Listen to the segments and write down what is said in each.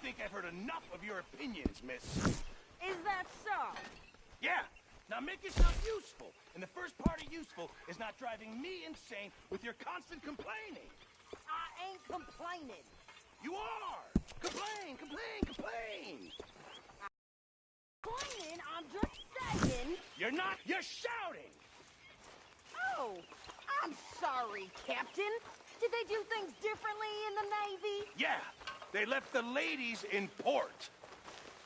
think I've heard enough of your opinions, miss. Is that so? Yeah. Now make yourself useful. And the first part of useful is not driving me insane with your constant complaining. I ain't complaining. You are! Complain, complain, complain! Complaining? I'm just saying. You're not, you're shouting! Oh, I'm sorry, Captain. Did they do things differently in the Navy? Yeah, they left the ladies in port.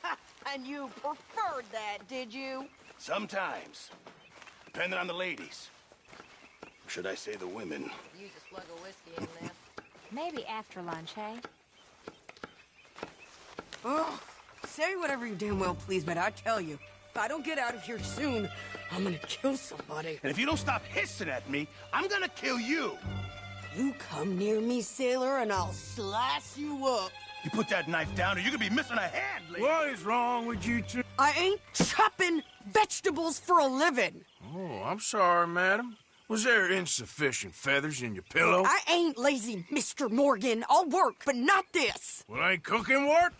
Ha, and you preferred that, did you? Sometimes. Depending on the ladies. Or should I say the women? Use a slug of whiskey in there. Maybe after lunch, hey? Oh, say whatever you damn well please, but I tell you, if I don't get out of here soon, I'm gonna kill somebody. And if you don't stop hissing at me, I'm gonna kill you. You come near me, sailor, and I'll slice you up. You put that knife down or you're gonna be missing a hand, lady. What is wrong with you two? I ain't chopping vegetables for a living. Oh, I'm sorry, madam. Was there insufficient feathers in your pillow? I ain't lazy, Mr. Morgan. I'll work, but not this. Well, ain't cooking work?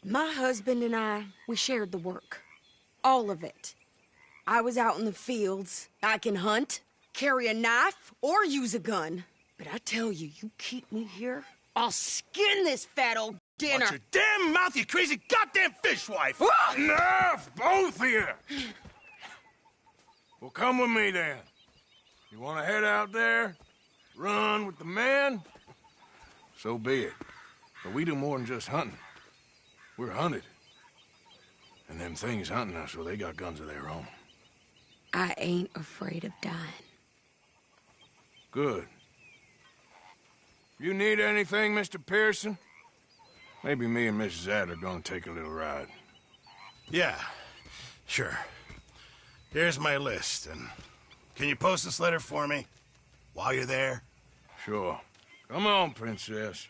My husband and I, we shared the work. All of it. I was out in the fields. I can hunt, carry a knife, or use a gun. But I tell you, you keep me here, I'll skin this fat old dinner. Watch your damn mouth, you crazy goddamn fishwife! Enough, both of you! Well, come with me, then. You want to head out there, run with the men? So be it. But we do more than just hunting. We're hunted. And them things hunting us, well, they got guns of their own. I ain't afraid of dying. Good. You need anything, Mr. Pearson? Maybe me and Mrs. Ad are gonna take a little ride. Yeah, sure. Here's my list, and can you post this letter for me while you're there? Sure. Come on, princess.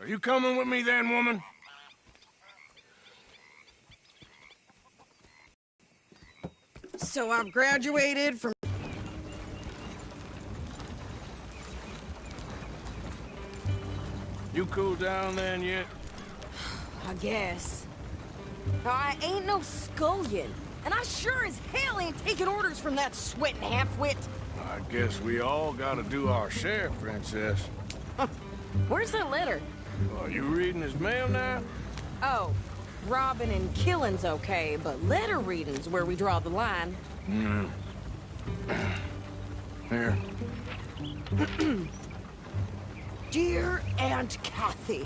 Are you coming with me then, woman? So I've graduated from... You cool down then yet? I guess. I ain't no scullion, and I sure as hell ain't taking orders from that sweating half-wit. I guess we all gotta do our share, princess. Where's that letter? Are you reading his mail now? Oh, robbing and killing's okay, but letter reading's where we draw the line. Here. Dear Aunt Kathy,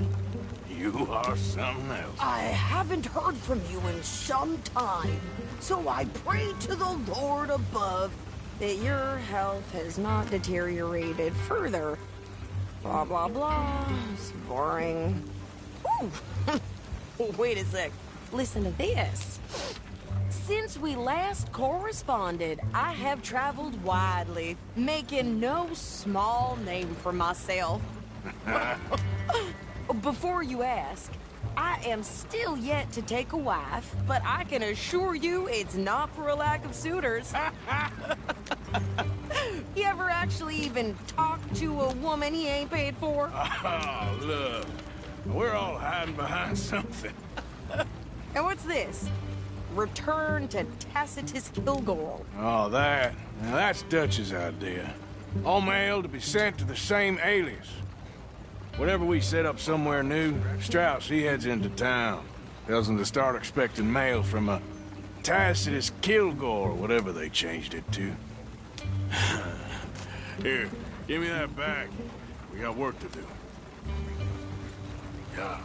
You are something else. I haven't heard from you in some time, so I pray to the Lord above that your health has not deteriorated further. Blah, blah, blah. It's boring. Ooh. Wait a sec. Listen to this. Since we last corresponded, I have traveled widely, making no small name for myself. Before you ask, I am still yet to take a wife, but I can assure you it's not for a lack of suitors. You ever actually even talk to a woman he ain't paid for? Oh, look. We're all hiding behind something. And what's this? Return to Tacitus Kilgore. Oh, that. Now, that's Dutch's idea. All mail to be sent to the same alias. Whenever we set up somewhere new, Strauss, he heads into town. Tells them to start expecting mail from a Tacitus Kilgore, or whatever they changed it to. Here, give me that bag. We got work to do. Yeah.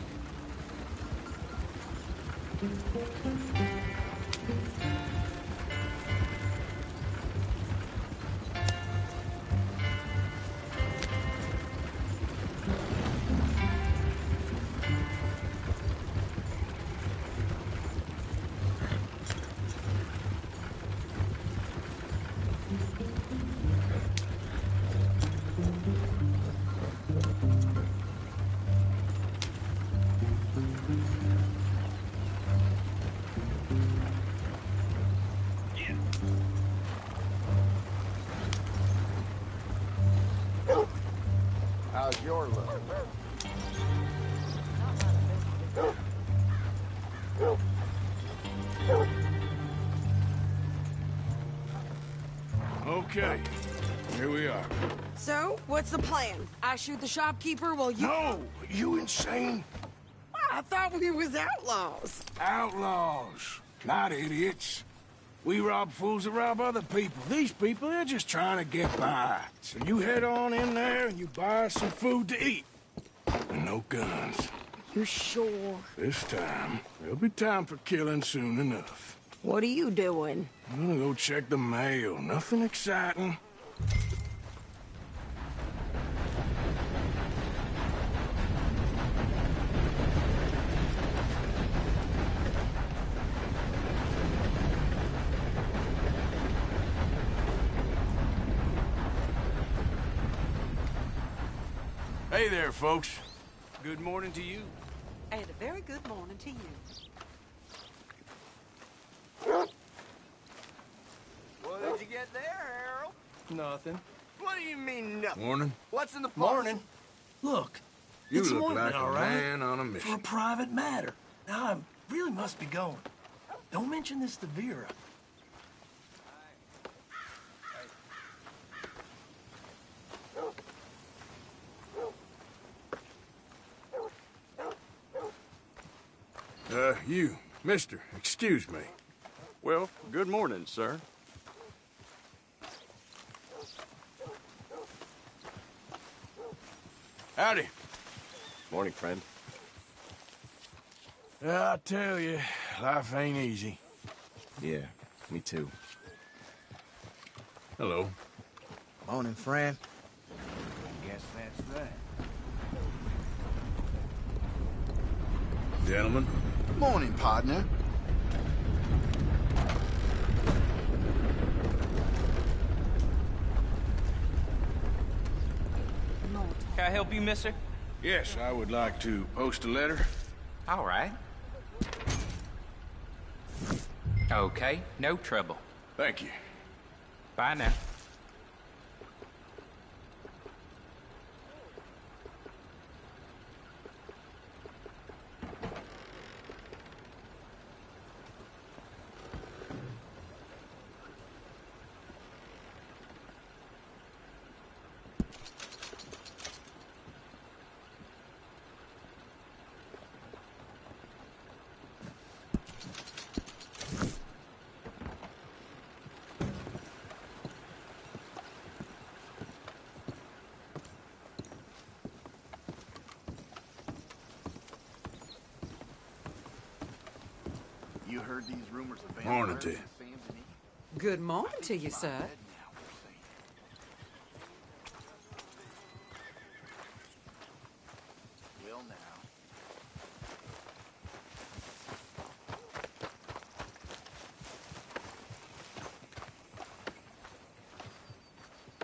Okay, here we are. So, what's the plan? I shoot the shopkeeper while you... No! You insane? I thought we was outlaws. Outlaws, not idiots. We rob fools that rob other people. These people, they're just trying to get by. So you head on in there and you buy us some food to eat. And no guns. You sure? This time, there'll be time for killing soon enough. What are you doing? I'm gonna go check the mail. Nothing exciting. Hey there, folks. Good morning to you. And a very good morning to you. What did you get there, Harold? Nothing. What do you mean, nothing? Morning. What's in the parcel? Morning. Look, You it's look ointment, like all a right? man on a For a mission. private matter. Now, I really must be going. Don't mention this to Vera. You, mister, excuse me. Well, good morning, sir. Howdy. Morning, friend. I tell you, life ain't easy. Yeah, me too. Hello. Morning, friend. Guess that's that. Gentlemen. Morning, partner. Can I help you, mister? Yes, I would like to post a letter. All right. Okay, no trouble. Thank you. Bye now. You heard these rumors of Morning to you. Good morning to you, sir. Well, now.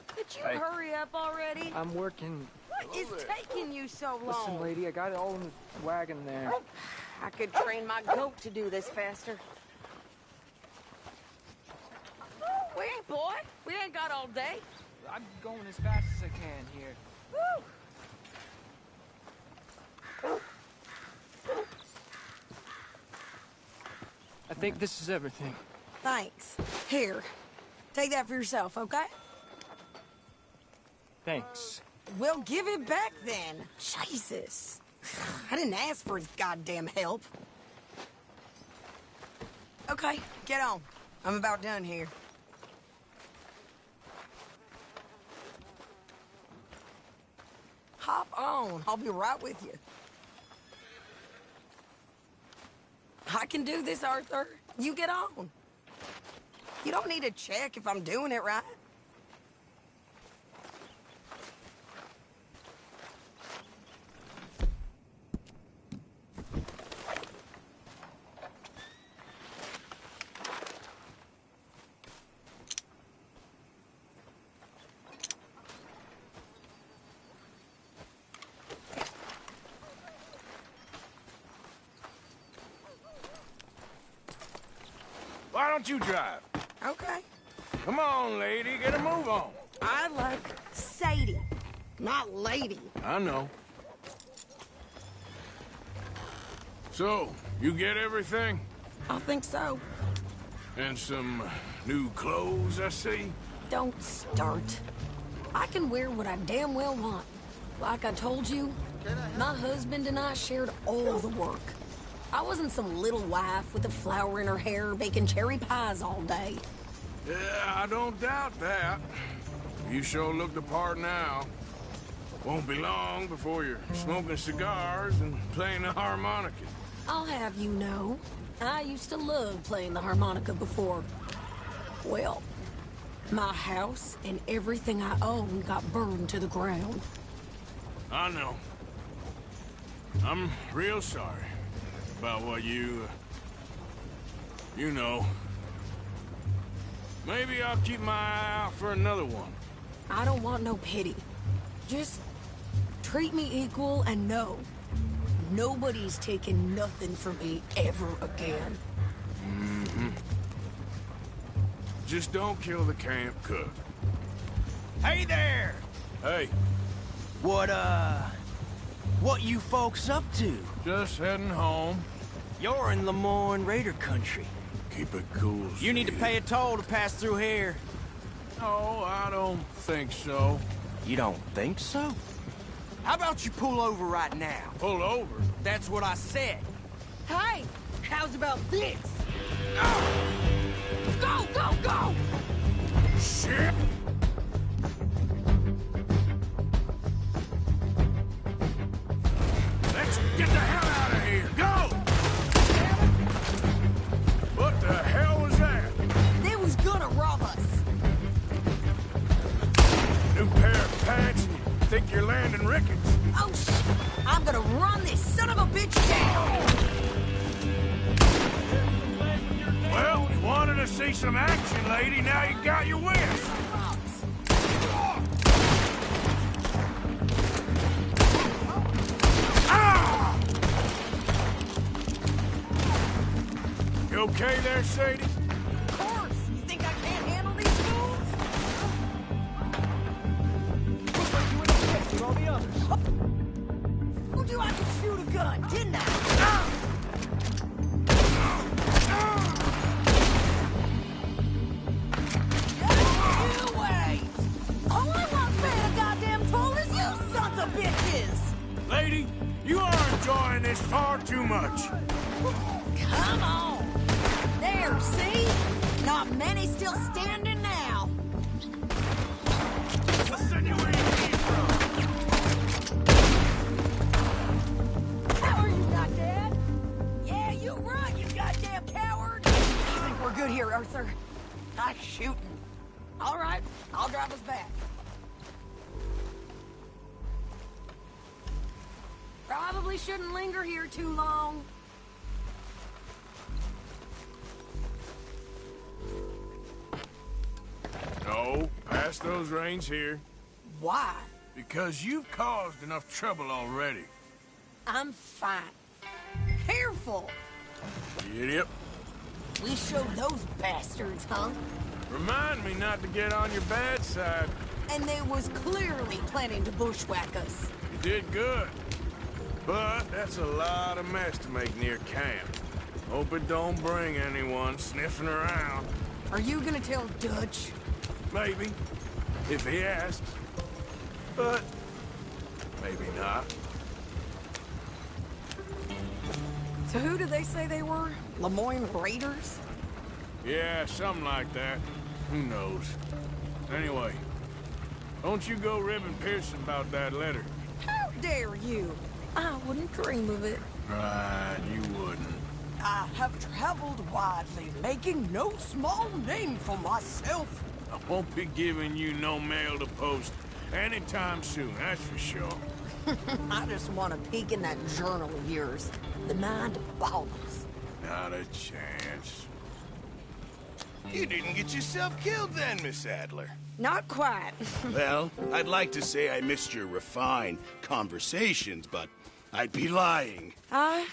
Could you hurry up already? I'm working. What is taking you so long? Listen, lady, I got it all in the wagon there. I could train my goat to do this faster. Wait, boy. We ain't got all day. I'm going as fast as I can here. Woo! I think this is everything. Thanks. Here. Take that for yourself, okay? Thanks. Well, give it back then. Jesus. I didn't ask for his goddamn help. Okay, get on. I'm about done here. Hop on. I'll be right with you. I can do this, Arthur. You get on. You don't need to check if I'm doing it right. Why don't you drive? Okay. Come on, lady, get a move on. I like Sadie, not lady. I know. So, you get everything? I think so. And some new clothes, I see? Don't start. I can wear what I damn well want. Like I told you, my husband and I shared all the work. I wasn't some little wife with a flower in her hair baking cherry pies all day. Yeah, I don't doubt that. You sure look the part now. Won't be long before you're smoking cigars and playing the harmonica. I'll have you know, I used to love playing the harmonica before. Well, my house and everything I own got burned to the ground. I know. I'm real sorry about what you know. Maybe I'll keep my eye out for another one. I don't want no pity. Just treat me equal and know nobody's taking nothing from me ever again. Mm-hmm. Just don't kill the camp cook. Hey there! Hey. What you folks up to? Just heading home. You're in Lemoyne Raider country. Keep it cool, You need to sweetie. pay a toll to pass through here. No, I don't think so. You don't think so? How about you pull over right now? Pull over? That's what I said. Hey, how's about this? Go, go, go! Shit! Let's get the hell out of here! Go! What the hell was that? They was gonna rob us. New pair of pants and you think you're landing Ricketts? Oh, shit! I'm gonna run this son of a bitch down! Well, you wanted to see some action, lady. Now you got your wish. Ah! You okay there, Sadie? Of course! You think I can't handle these fools? Looks like you went to with all the others. Told you I could shoot a gun, didn't I? You wait! All I want paying a goddamn toll is you sons of bitches! Lady, you are enjoying this far too much. Come on! There, see? Not many still standing now. We'll send you where you came from. How are you, goddad? Yeah, you run, you goddamn coward! I think we're good here, Arthur. Nice shooting. All right, I'll drive us back. Probably shouldn't linger here too long. No, pass those reins here. Why? Because you've caused enough trouble already. I'm fine. Careful! Idiot. We showed those bastards, huh? Remind me not to get on your bad side. And they was clearly planning to bushwhack us. You did good. But that's a lot of mess to make near camp. Hope it don't bring anyone sniffing around. Are you gonna tell Dutch? Maybe, if he asks. But maybe not. So who did they say they were? Lemoyne Raiders? Yeah, something like that. Who knows? Anyway, don't you go ribbing Pearson about that letter. How dare you? I wouldn't dream of it. Right, you wouldn't. I have traveled widely, making no small name for myself. I won't be giving you no mail to post anytime soon, that's for sure. I just want to peek in that journal of yours. The mind boggles. Not a chance. You didn't get yourself killed then, Miss Adler. Not quite. Well, I'd like to say I missed your refined conversations, but I'd be lying. I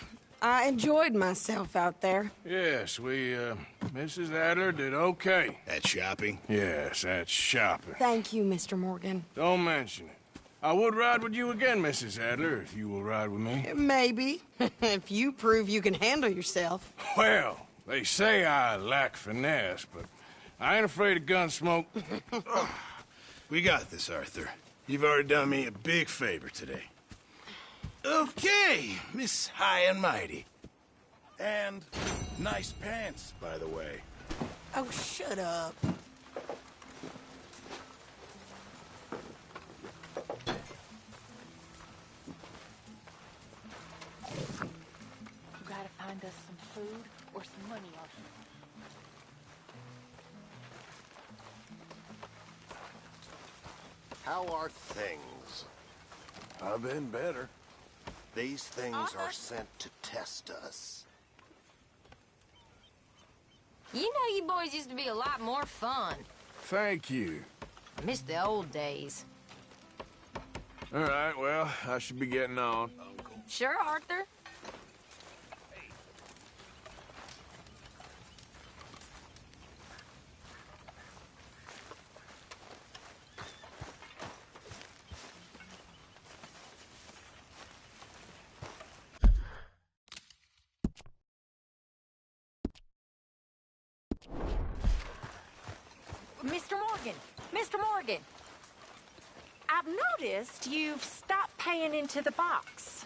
enjoyed myself out there. Yes, Mrs. Adler did okay. At shopping? Yes, that's shopping. Thank you, Mr. Morgan. Don't mention it. I would ride with you again, Mrs. Adler, if you will ride with me. Maybe. If you prove you can handle yourself. Well, they say I lack finesse, but I ain't afraid of gun smoke. We got this, Arthur. You've already done me a big favor today. Okay, Miss High and Mighty. And nice pants, by the way. Oh, shut up. You gotta find us some food or some money, Arthur. How are things? I've been better. These things are sent to test us. You know you boys used to be a lot more fun. Thank you. I miss the old days. All right, well, I should be getting on. Sure, Arthur. Mr. Morgan! Mr. Morgan! I've noticed you've stopped paying into the box.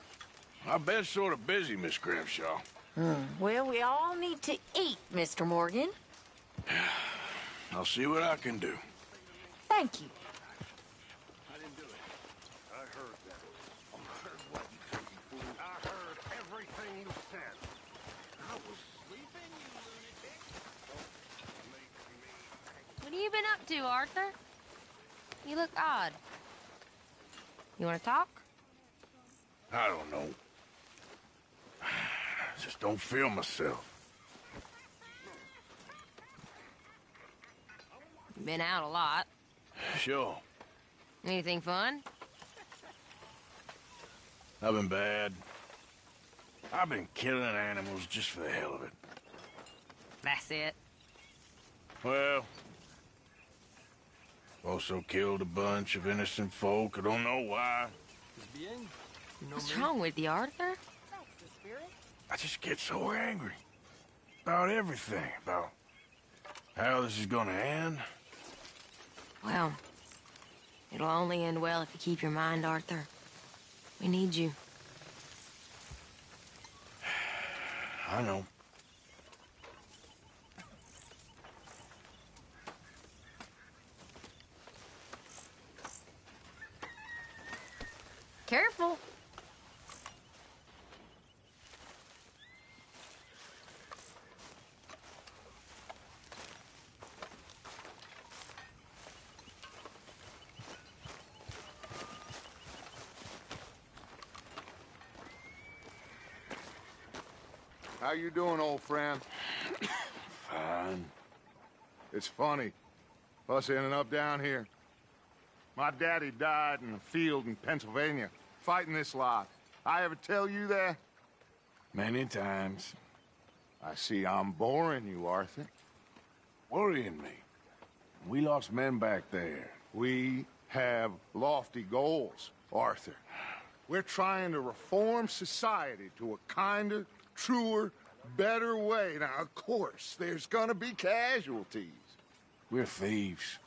I've been sort of busy, Miss Grimshaw. Well, we all need to eat, Mr. Morgan. I'll see what I can do. Thank you. I didn't do it. I heard that. I heard what you said, you fool. I heard everything you said. I was sleeping, you lunatic. Don't make me... What have you been up to, Arthur? You look odd. You want to talk? I don't know. Just don't feel myself. Been out a lot. Sure. Anything fun? I've been bad. I've been killing animals just for the hell of it. That's it. Well, also killed a bunch of innocent folk. I don't know why. What's wrong with you, Arthur? I just get so angry. About everything. About how this is gonna end. Well, it'll only end well if you keep your mind, Arthur. We need you. I know. Careful. How you doing, old friend? Fine. It's funny, us ending up down here. My daddy died in a field in Pennsylvania, fighting this lot. I ever tell you that? Many times. I see I'm boring you, Arthur. Worrying me. We lost men back there. We have lofty goals, Arthur. We're trying to reform society to a kinder, truer, better way. Now, of course, there's gonna be casualties. We're thieves.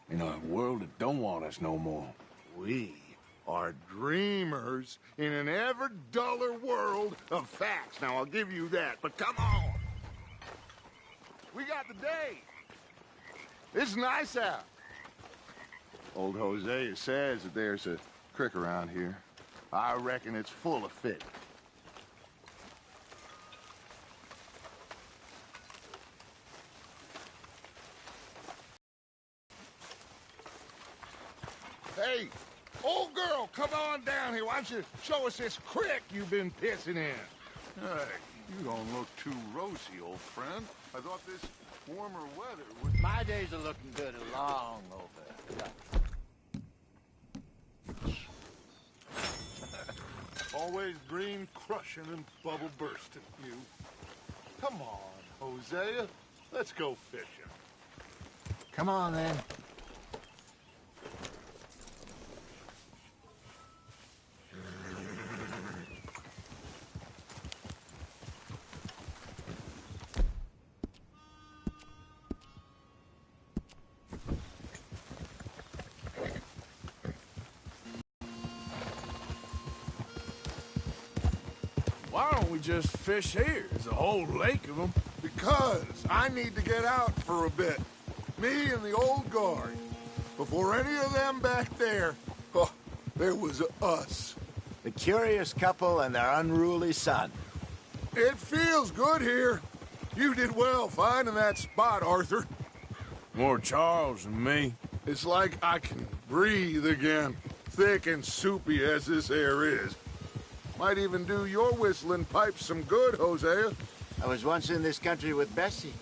In a world that don't want us no more. We are dreamers in an ever duller world of facts. Now, I'll give you that, but come on. We got the day. It's nice out. Old Hosea says that there's a creek around here. I reckon it's full of fish. Hey, old girl, come on down here. Why don't you show us this creek you've been pissing in? Hey, you don't look too rosy, old friend. I thought this warmer weather would... My days are looking good and long over. Always green crushing and bubble bursting, you. Come on, Hosea. Let's go fishing. Come on, then. we just fish here? There's a whole lake of them. Because I need to get out for a bit. Me and the old guard. Before any of them back there, oh, there was us. The curious couple and their unruly son. It feels good here. You did well finding that spot, Arthur. More Charles than me. It's like I can breathe again, thick and soupy as this air is. Might even do your whistling pipes some good, Hosea. I was once in this country with Bessie.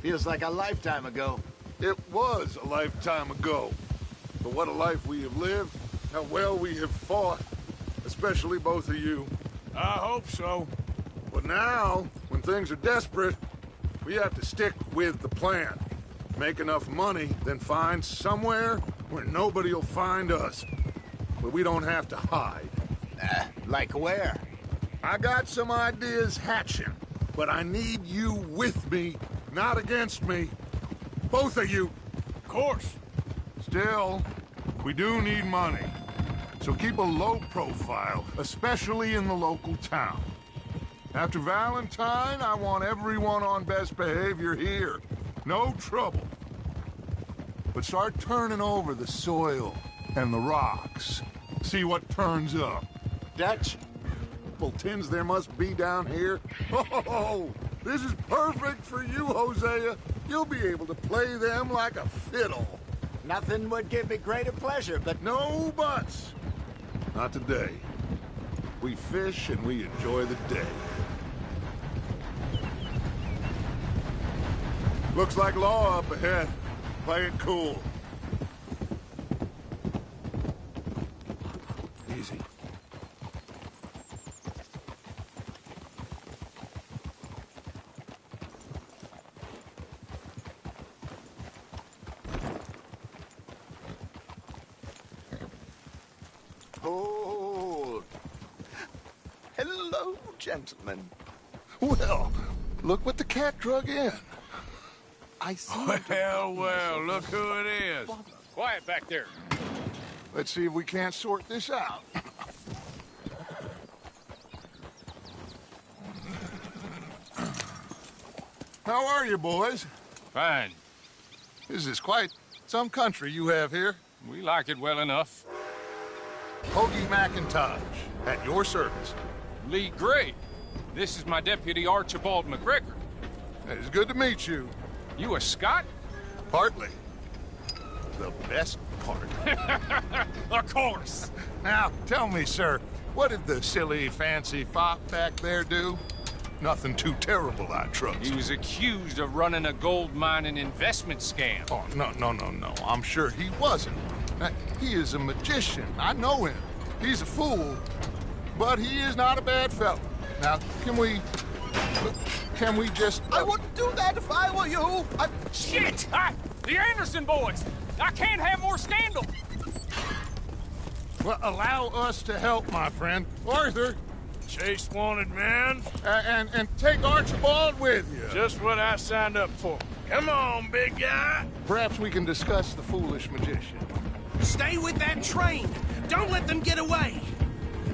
Feels like a lifetime ago. It was a lifetime ago. But what a life we have lived, how well we have fought, especially both of you. I hope so. But now, when things are desperate, we have to stick with the plan. Make enough money, then find somewhere where nobody will find us. Where we don't have to hide. Like where? I got some ideas hatching, but I need you with me, not against me. Both of you. Of course. Still, we do need money. So keep a low profile, especially in the local town. After Valentine, I want everyone on best behavior here. No trouble. But start turning over the soil and the rocks. See what turns up. Dutch? Tins there must be down here. Oh, this is perfect for you, Hosea. You'll be able to play them like a fiddle. Nothing would give me greater pleasure, but... No buts. Not today. We fish and we enjoy the day. Looks like law up ahead. Play it cool. Easy. Hold. Hello, gentlemen. Well, look what the cat drug in. I see. Well, look who it is. Quiet back there. Let's see if we can't sort this out. How are you, boys? Fine. This is quite some country you have here. We like it well enough. Hoagie McIntosh, at your service. Lee Gray. This is my deputy Archibald McGregor. It's good to meet you. You a Scot? Partly. The best part. Of course. Now, tell me, sir, what did the silly, fancy fop back there do? Nothing too terrible, I trust. He was accused of running a gold mining investment scam. Oh, no. I'm sure he wasn't. He is a magician. I know him. He's a fool, but he is not a bad fellow. Now, can we just... I wouldn't do that if I were you. Shit! The Anderson boys! I can't have more scandal! Well, allow us to help, my friend. Arthur! Chase wanted man. And take Archibald with you. Just what I signed up for. Come on, big guy. Perhaps we can discuss the foolish magician. Stay with that train. Don't let them get away.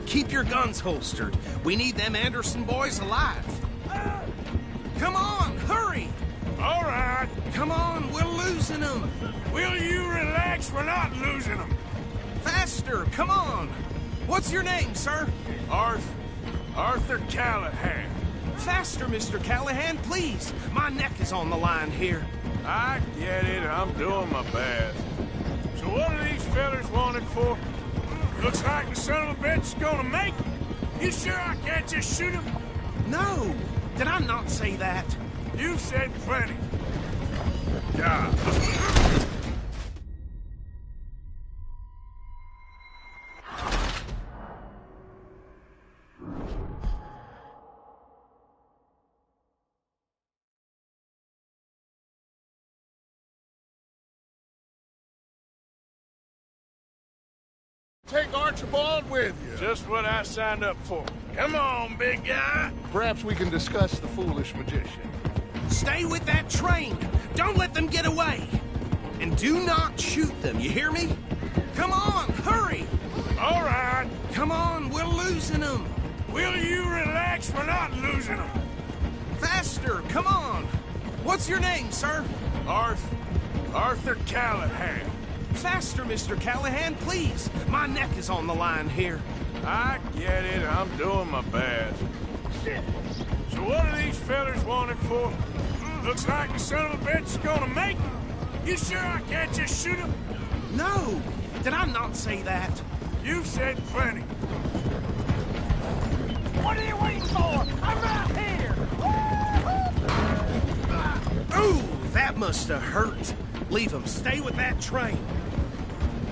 Keep your guns holstered. We need them Anderson boys alive. Come on, hurry. All right. Come on, we're losing them. Will you relax? We're not losing them. Faster, come on. What's your name, sir? Arthur Callahan. Faster, Mr. Callahan, please. My neck is on the line here. I get it. I'm doing my best. So what are these fellas wanted for? Looks like the son of a bitch is gonna make it. You sure I can't just shoot him? No. Did I not say that? You said plenty. Yeah. Take Archibald with you. Just what I signed up for. Come on, big guy. Perhaps we can discuss the foolish magician. Stay with that train. Don't let them get away. And do not shoot them, you hear me? Come on, hurry. All right. Come on, we're losing them. Will you relax? We're not losing them. Faster, come on! What's your name, sir? Arthur Callahan. Faster, Mr. Callahan, please. My neck is on the line here. I get it. I'm doing my best. Shit. So what are these fellas wanted for? Looks like the son of a bitch is gonna make them. You sure I can't just shoot him? No! Did I not say that? You said plenty. What are you waiting for? I'm right here! Ooh, that must have hurt. Leave him. Stay with that train.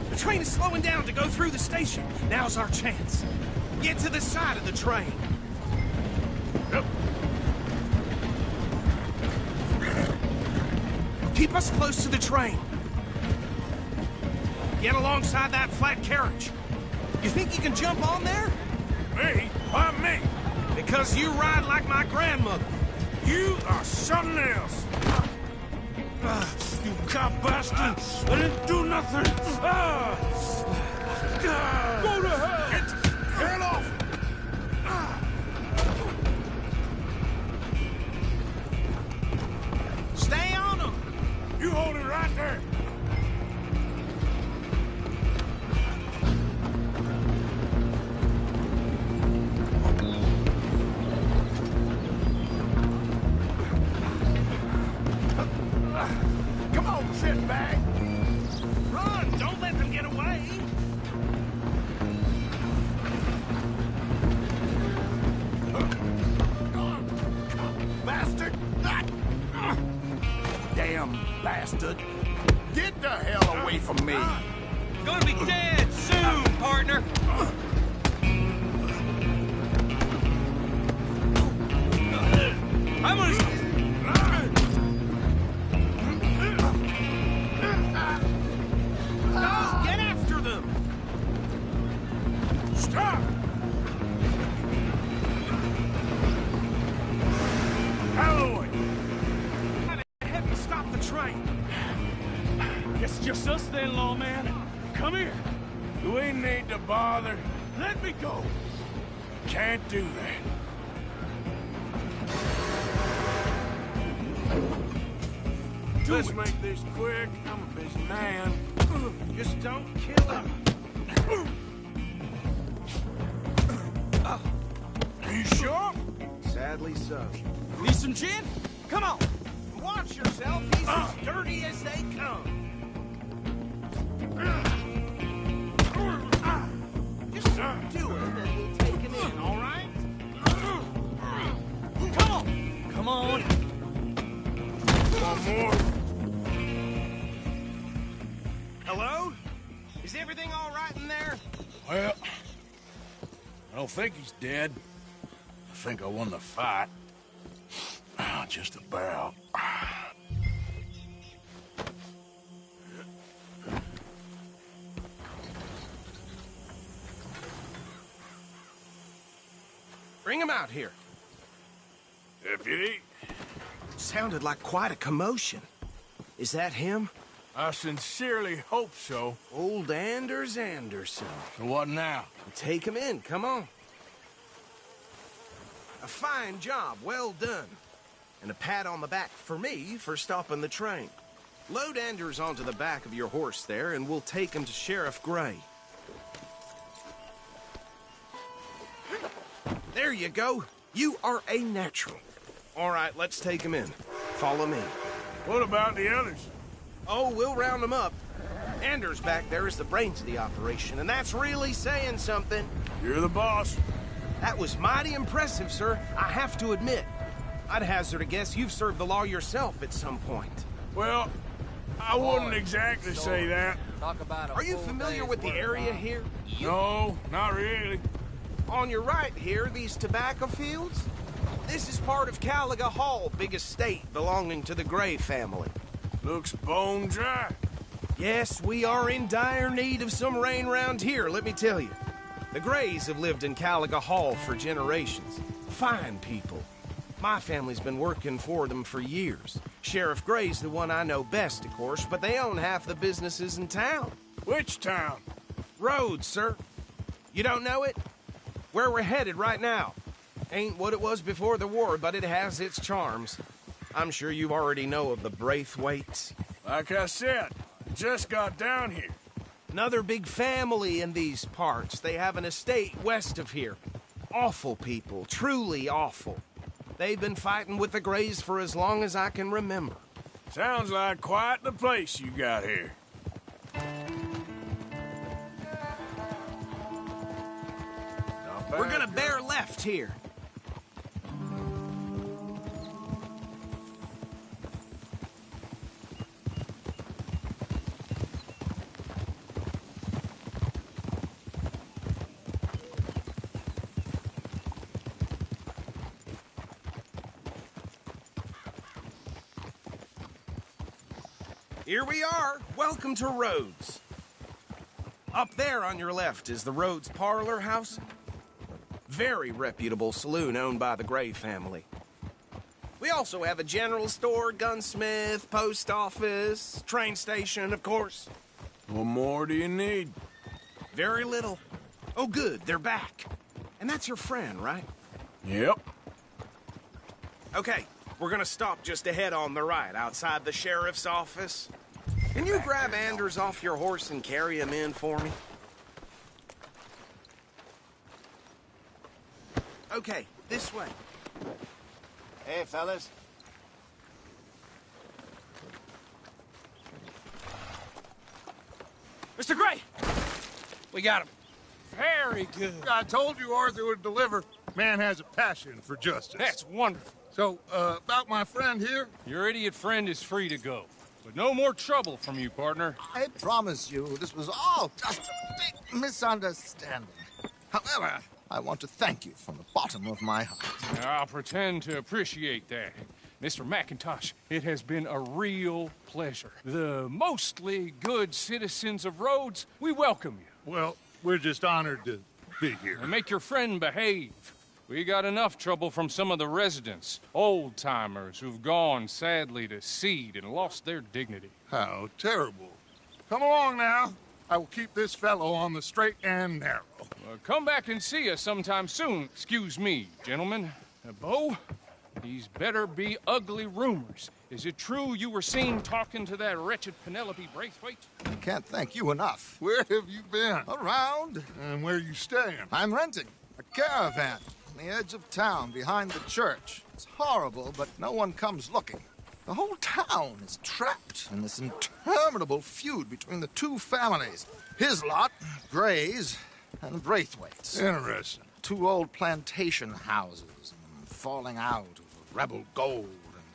The train is slowing down to go through the station. Now's our chance. Get to the side of the train. Yep. Keep us close to the train. Get alongside that flat carriage. You think you can jump on there? Me? Why me? Because you ride like my grandmother. You are something else. You cop bastard! I didn't do nothing! Go to hell! Get the hell off! Stay on him! You hold it right there! Come on, shitbag! Run! Don't let them get away! Bastard! Damn bastard! Get the hell away from me! Gonna be dead soon, partner! I'm gonna... No! Get after them! Stop! Holloway! Have you stop the train? It's just us then, lawman. Come here. Do we need to bother? Let me go. Can't do that. Let's make this quick. I'm a busy man. Just don't kill him. Are you sure? Sadly so. Need some gin? Come on. Watch yourself. He's as dirty as they come. Just do it and we'll take him in, all right? Come on. Come on. One more. Hello? Is everything all right in there? Well, I don't think he's dead. I think I won the fight. Just about. Bring him out here. Deputy? Sounded like quite a commotion. Is that him? I sincerely hope so. Old Anders Anderson. So what now? Take him in, come on. A fine job, well done. And a pat on the back for me for stopping the train. Load Anders onto the back of your horse there, and we'll take him to Sheriff Gray. There you go. You are a natural. All right, let's take him in. Follow me. What about the others? Oh, we'll round them up. Anders back there is the brains of the operation, and that's really saying something. You're the boss. That was mighty impressive, sir. I have to admit. I'd hazard a guess you've served the law yourself at some point. Well, I wouldn't exactly say that. Are you familiar with the area here? No, not really. On your right here, these tobacco fields? This is part of Caliga Hall, big estate belonging to the Gray family. Looks bone dry. Yes, we are in dire need of some rain round here, let me tell you. The Grays have lived in Caliga Hall for generations. Fine people. My family's been working for them for years. Sheriff Gray's the one I know best, of course, but they own half the businesses in town. Which town? Rhodes, sir. You don't know it? where we're headed right now. Ain't what it was before the war, but it has its charms. I'm sure you already know of the Braithwaites. Like I said, just got down here. Another big family in these parts. They have an estate west of here. Awful people, truly awful. They've been fighting with the Greys for as long as I can remember. Sounds like quite the place you got here. We're gonna bear left here. Here we are. Welcome to Rhodes. Up there on your left is the Rhodes Parlor House. Very reputable saloon owned by the Gray family. We also have a general store, gunsmith, post office, train station, of course. What more do you need? Very little. Oh, good, they're back. And that's your friend, right? Yep. Okay, we're gonna stop just ahead on the right, outside the sheriff's office. Can you grab Anders off your horse and carry him in for me? Okay, this way. Hey, fellas. Mr. Gray! We got him. Very good. I told you Arthur would deliver. Man has a passion for justice. That's wonderful. So, about my friend here? Your idiot friend is free to go. But no more trouble from you, partner. I promise you, this was all just a big misunderstanding. However, I want to thank you from the bottom of my heart. I'll pretend to appreciate that. Mr. McIntosh, it has been a real pleasure. The mostly good citizens of Rhodes, we welcome you. Well, we're just honored to be here. And make your friend behave. We got enough trouble from some of the residents, old-timers who've gone, sadly, to seed and lost their dignity. How terrible. Come along now. I will keep this fellow on the straight and narrow. Come back and see us sometime soon. Excuse me, gentlemen. Bo, these better be ugly rumors. Is it true you were seen talking to that wretched Penelope Braithwaite? I can't thank you enough. Where have you been? Around. And where are you staying? I'm renting a caravan on the edge of town behind the church. It's horrible, but no one comes looking. The whole town is trapped in this interminable feud between the two families. His lot, Gray's, and Braithwaite's. Interesting. Two old plantation houses, falling out over rebel gold,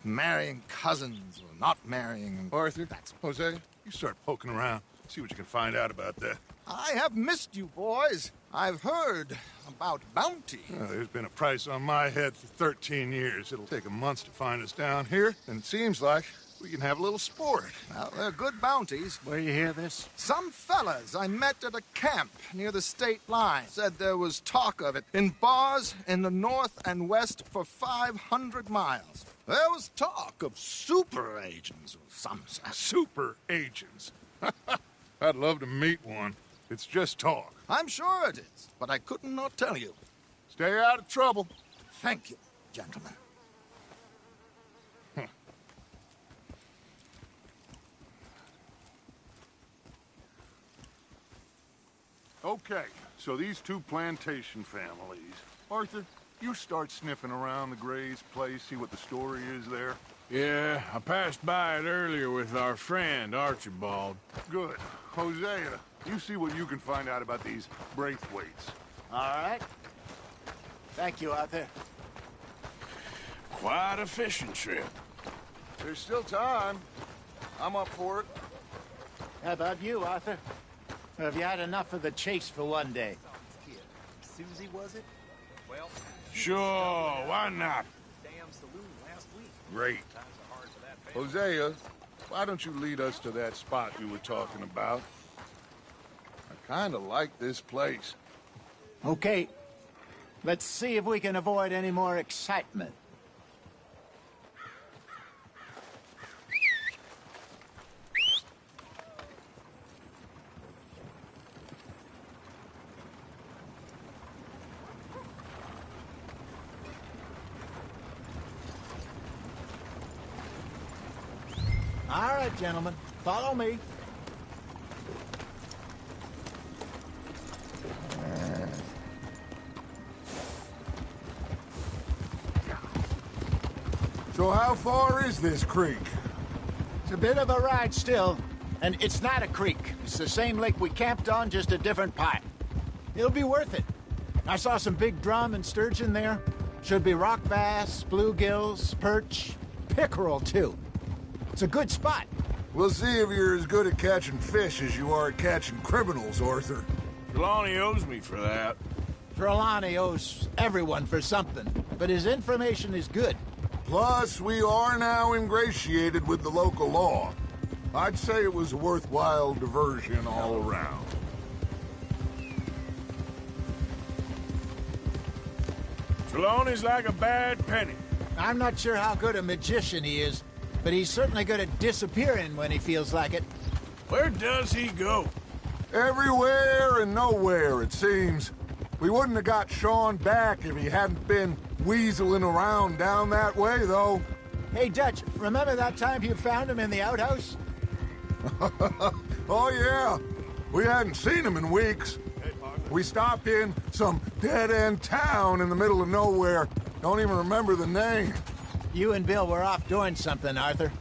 and marrying cousins or not marrying. Arthur, Jose, you start poking around. See what you can find out about that. I have missed you, boys. I've heard about bounty. Well, there's been a price on my head for 13 years. It'll take a month to find us down here, and it seems like we can have a little sport. Well, they're good bounties. Where you hear this? Some fellas I met at a camp near the state line said there was talk of it in bars in the north and west for 500 miles. There was talk of super agents of some sort. Super agents? I'd love to meet one. It's just talk. I'm sure it is, but I couldn't not tell you. Stay out of trouble. Thank you, gentlemen. Okay, so these two plantation families. Arthur, you start sniffing around the Gray's place, see what the story is there. Yeah, I passed by it earlier with our friend, Archibald. Good. Hosea, you see what you can find out about these Braithwaites. All right. Thank you, Arthur. Quite a fishing trip. There's still time. I'm up for it. How about you, Arthur? Or have you had enough of the chase for one day? Susie, was it? Well, sure, why not? Damn saloon last week. Great. Hosea, why don't you lead us to that spot you were talking about? I kind of like this place. Okay. Let's see if we can avoid any more excitement. All right, gentlemen. Follow me. So how far is this creek? It's a bit of a ride still, and it's not a creek. It's the same lake we camped on, just a different part. It'll be worth it. I saw some big drum and sturgeon there. Should be rock bass, bluegills, perch, pickerel, too. It's a good spot. We'll see if you're as good at catching fish as you are at catching criminals, Arthur. Trelawney owes me for that. Trelawney owes everyone for something, but his information is good. Plus, we are now ingratiated with the local law. I'd say it was a worthwhile diversion all around. Trelawney's like a bad penny. I'm not sure how good a magician he is, but he's certainly good at disappearing when he feels like it. Where does he go? Everywhere and nowhere, it seems. We wouldn't have got Sean back if he hadn't been weaseling around down that way, though. Hey, Dutch, remember that time you found him in the outhouse? Oh, yeah. We hadn't seen him in weeks. We stopped in some dead-end town in the middle of nowhere. Don't even remember the name. You and Bill were off doing something, Arthur.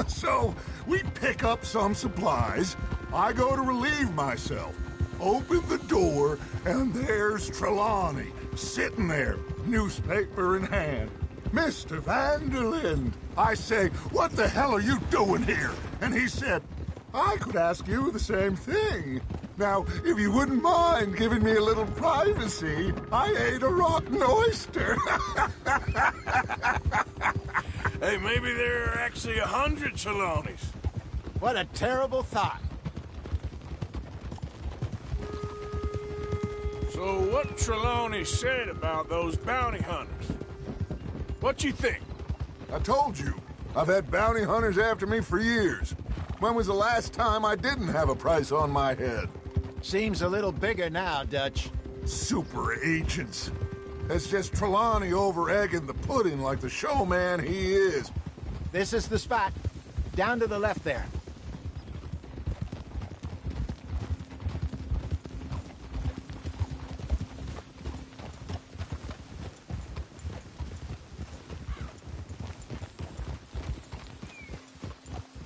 So, we pick up some supplies. I go to relieve myself. Open the door, and there's Trelawney, sitting there, newspaper in hand. Mr. Vanderlyn. I say, what the hell are you doing here? And he said, I could ask you the same thing. Now, if you wouldn't mind giving me a little privacy, I ate a rotten oyster. Hey, maybe there are actually 100 Trelawneys. What a terrible thought. So what Trelawney said about those bounty hunters? What you think? I told you. I've had bounty hunters after me for years. When was the last time I didn't have a price on my head? Seems a little bigger now, Dutch. Super agents. It's just Trelawney over-egging the pudding like the showman he is. This is the spot. Down to the left there.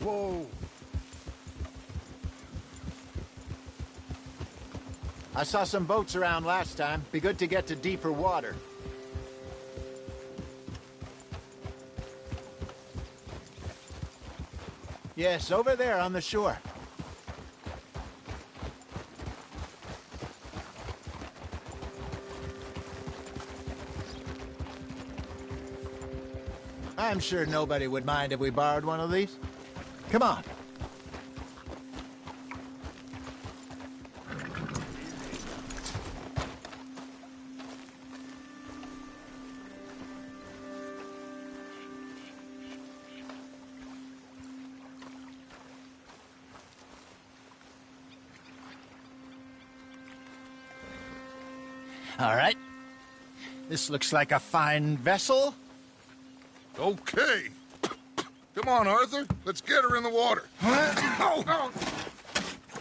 Whoa. I saw some boats around last time. Be good to get to deeper water. Yes, over there on the shore. I'm sure nobody would mind if we borrowed one of these. Come on. All right. This looks like a fine vessel. Okay. Come on, Arthur. Let's get her in the water. Oh.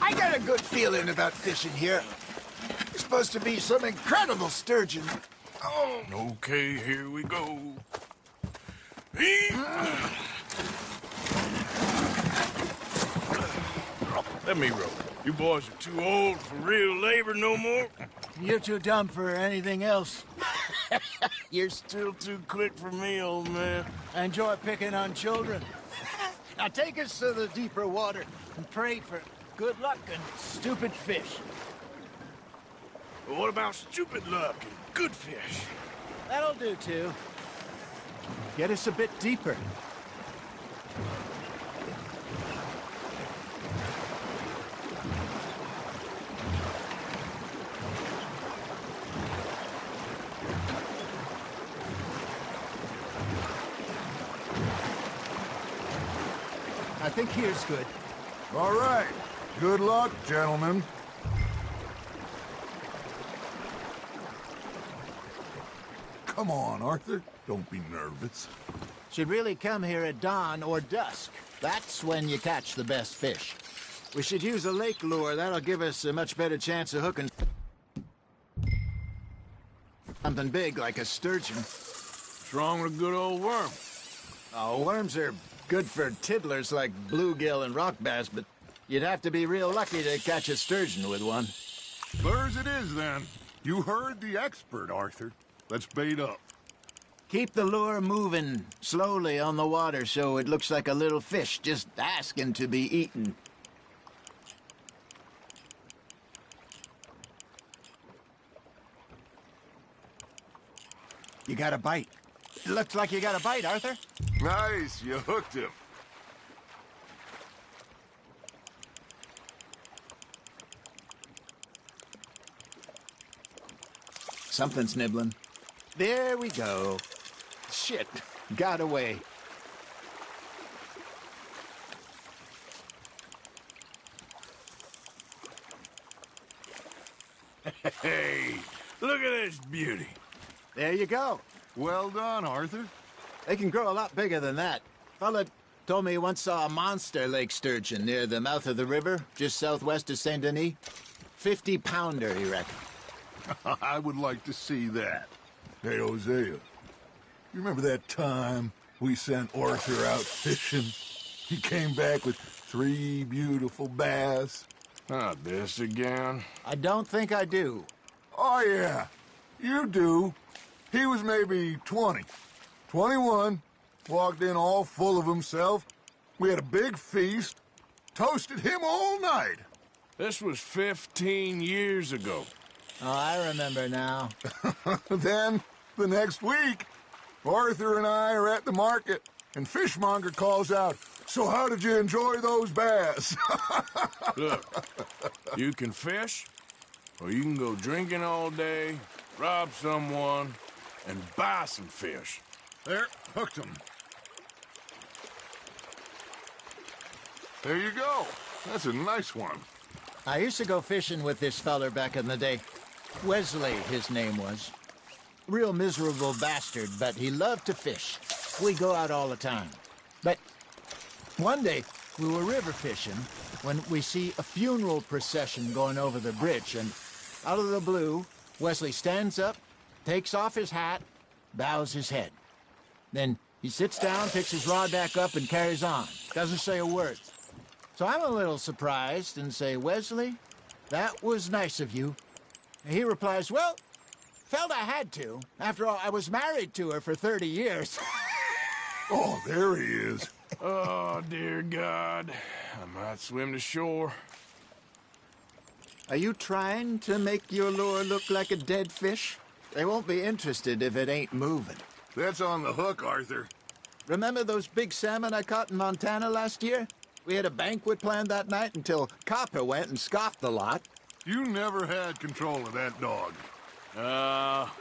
I got a good feeling about fishing here. It's supposed to be some incredible sturgeon. Oh. Okay, here we go. Let me row. You boys are too old for real labor no more. You're too dumb for anything else. You're still too quick for me, old man. I enjoy picking on children. Now take us to the deeper water and pray for good luck and stupid fish. Well, what about stupid luck and good fish? That'll do, too. Get us a bit deeper. I think here's good. All right. Good luck, gentlemen. Come on, Arthur. Don't be nervous. should really come here at dawn or dusk. That's when you catch the best fish. We should use a lake lure. That'll give us a much better chance of hooking something big like a sturgeon. What's wrong with a good old worm? Oh, worms are good for tiddlers like bluegill and rock bass, but you'd have to be real lucky to catch a sturgeon with one. Lures it is, then. You heard the expert, Arthur. Let's bait up. Keep the lure moving slowly on the water so it looks like a little fish just asking to be eaten. You got a bite. It looks like you got a bite, Arthur. Nice, you hooked him. Something's nibbling. There we go. Shit, got away. Hey, look at this beauty. There you go. Well done, Arthur. They can grow a lot bigger than that. Fella told me he once saw a monster lake sturgeon near the mouth of the river, just southwest of Saint Denis. 50-pounder, he reckoned. I would like to see that. Hey, Hosea, you remember that time we sent Arthur out fishing? He came back with 3 beautiful bass. Not this again. I don't think I do. Oh, yeah, you do. He was maybe 20, 21, walked in all full of himself. We had a big feast, toasted him all night. This was 15 years ago. Oh, I remember now. Then, the next week, Arthur and I are at the market, and Fishmonger calls out, "So how did you enjoy those bass?" Look, you can fish, or you can go drinking all day, rob someone, and buy some fish. There, hooked him. There you go. That's a nice one. I used to go fishing with this feller back in the day. Wesley, his name was. Real miserable bastard, but he loved to fish. We go out all the time. But one day, we were river fishing when we see a funeral procession going over the bridge, and out of the blue, Wesley stands up, takes off his hat, bows his head. Then he sits down, picks his rod back up, and carries on. Doesn't say a word. So I'm a little surprised and say, "Wesley, that was nice of you." And he replies, "Well, felt I had to. After all, I was married to her for 30 years. Oh, there he is. Oh, dear God. I might swim to shore. Are you trying to make your lure look like a dead fish? They won't be interested if it ain't moving. That's on the hook, Arthur. Remember those big salmon I caught in Montana last year? We had a banquet planned that night until Copper went and scoffed the lot. You never had control of that dog.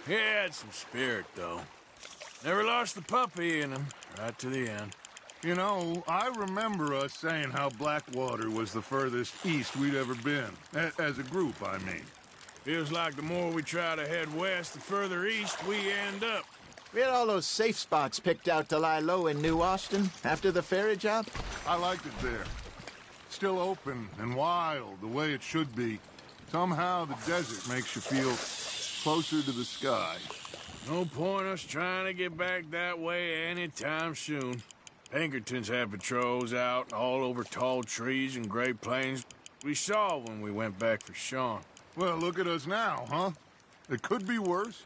He had some spirit, though. Never lost the puppy in him, right to the end. You know, I remember us saying how Blackwater was the furthest east we'd ever been. As a group, I mean. Feels like the more we try to head west, the further east we end up. We had all those safe spots picked out to lie low in New Austin after the ferry job. I liked it there. Still open and wild, the way it should be. Somehow the desert makes you feel closer to the sky. No point us trying to get back that way anytime soon. Pinkertons had patrols out all over tall trees and Great Plains. We saw when we went back for Sean. Well, look at us now, huh? It could be worse.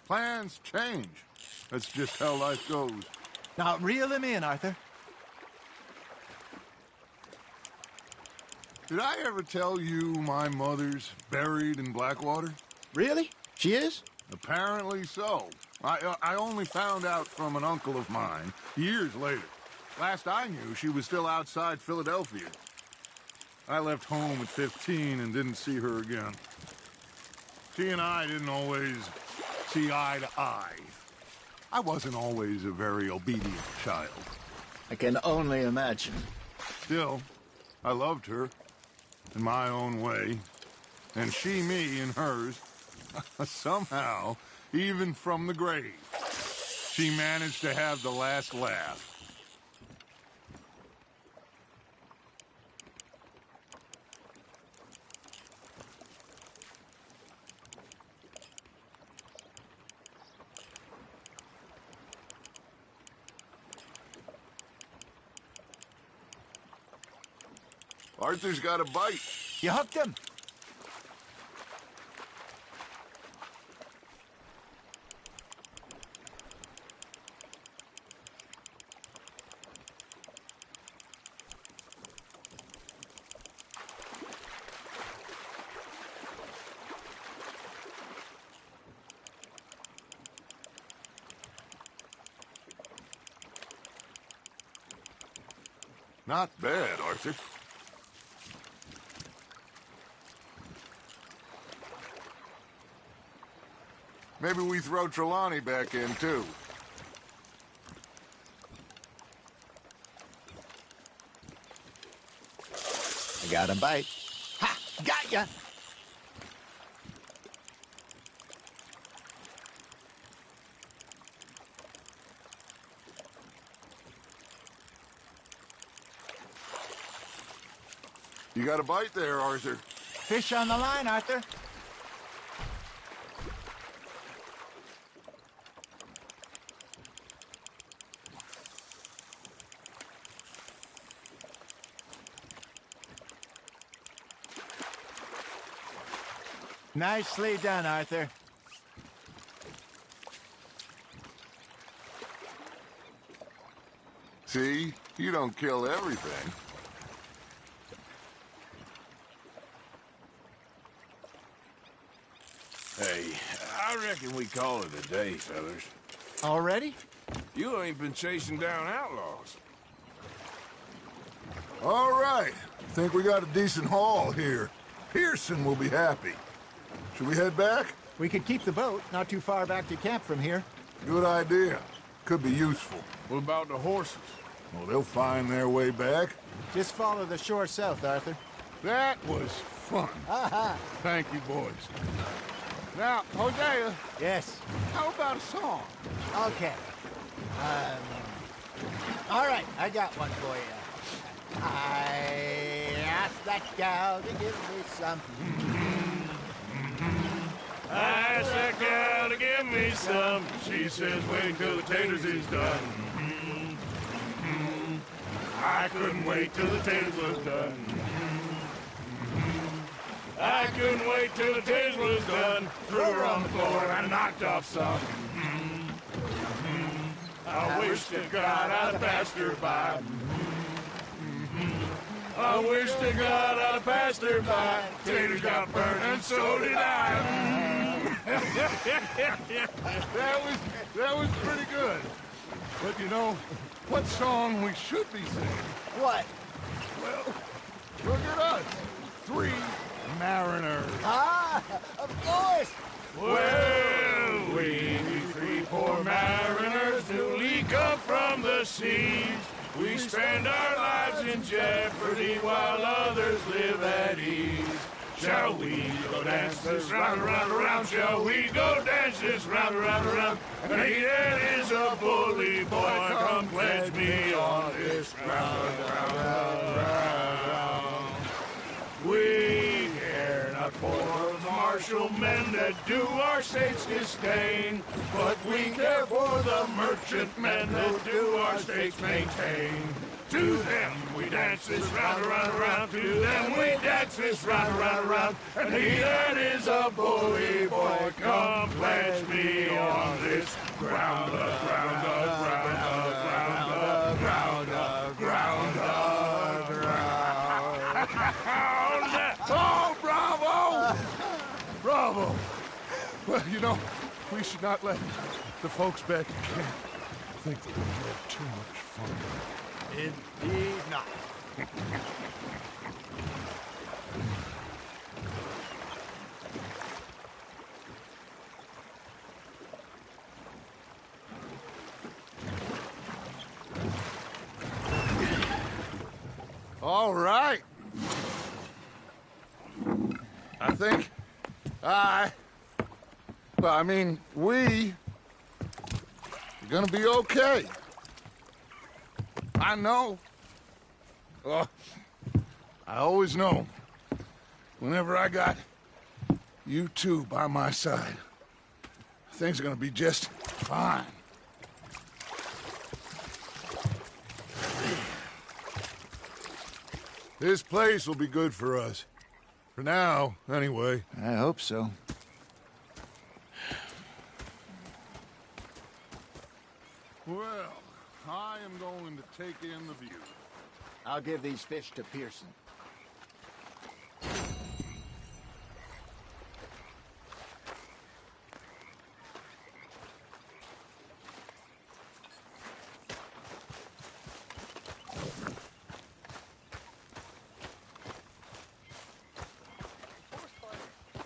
Plans change. That's just how life goes. Now, reel him in, Arthur. Did I ever tell you my mother's buried in Blackwater? Really? She is? Apparently so. I only found out from an uncle of mine years later. Last I knew, she was still outside Philadelphia. I left home at 15 and didn't see her again. She and I didn't always see eye to eye. I wasn't always a very obedient child. I can only imagine. Still, I loved her in my own way, and she me in hers. Somehow, even from the grave. She managed to have the last laugh. Arthur's got a bite. You hooked him? Not bad, Arthur. Maybe we throw Trelawney back in, too. I got a bite. Ha! Got ya! You got a bite there, Arthur. Fish on the line, Arthur. Nicely done, Arthur. See? You don't kill everything. Hey, I reckon we call it a day, fellas. Already? You ain't been chasing down outlaws. All right. Think we got a decent haul here. Pearson will be happy. Should we head back? We could keep the boat, not too far back to camp from here. Good idea. Could be useful. What about the horses? Well, they'll find their way back. Just follow the shore south, Arthur. That was fun. Aha! Thank you, boys. Now, Hosea. Yes. How about a song? Okay. All right, I got one for you. I asked that gal to give me some. I asked that gal to give me some. She says, wait till the taters is done. I couldn't wait till the taters was done. I couldn't wait till the taters was done. Threw her on the floor and I knocked off some. I wish to God I'd passed her by. I wish to God I'd passed her by. Taters got burned and so did I. That was pretty good. But you know, what song we should be singing? What? Well, look at us. 3 mariners. Ah, of course. Well, we 3 poor mariners newly come from the seas. We spend our lives in jeopardy while others live at ease. Shall we go dance this round, around, around? Shall we go dance this round, around, around? And he that is a bully boy, come pledge me on this ground, round, round. We care not for the martial men that do our states disdain, but we care for the merchant men that do our states maintain. To them we dance this round, around, around. To them we dance this round, around, around. And he that is a bully boy, come pledge me on this ground, ground, ground, ground, ground, ground, ground. Oh, bravo! Bravo! Well, you know, we should not let the folks back at camp think that we had too much fun. Indeed not. All right. I think we gonna be okay. I know. Oh, I always know. Whenever I got you two by my side, things are gonna be just fine. This place will be good for us. For now, anyway. I hope so. Well, I am going to take in the view. I'll give these fish to Pearson.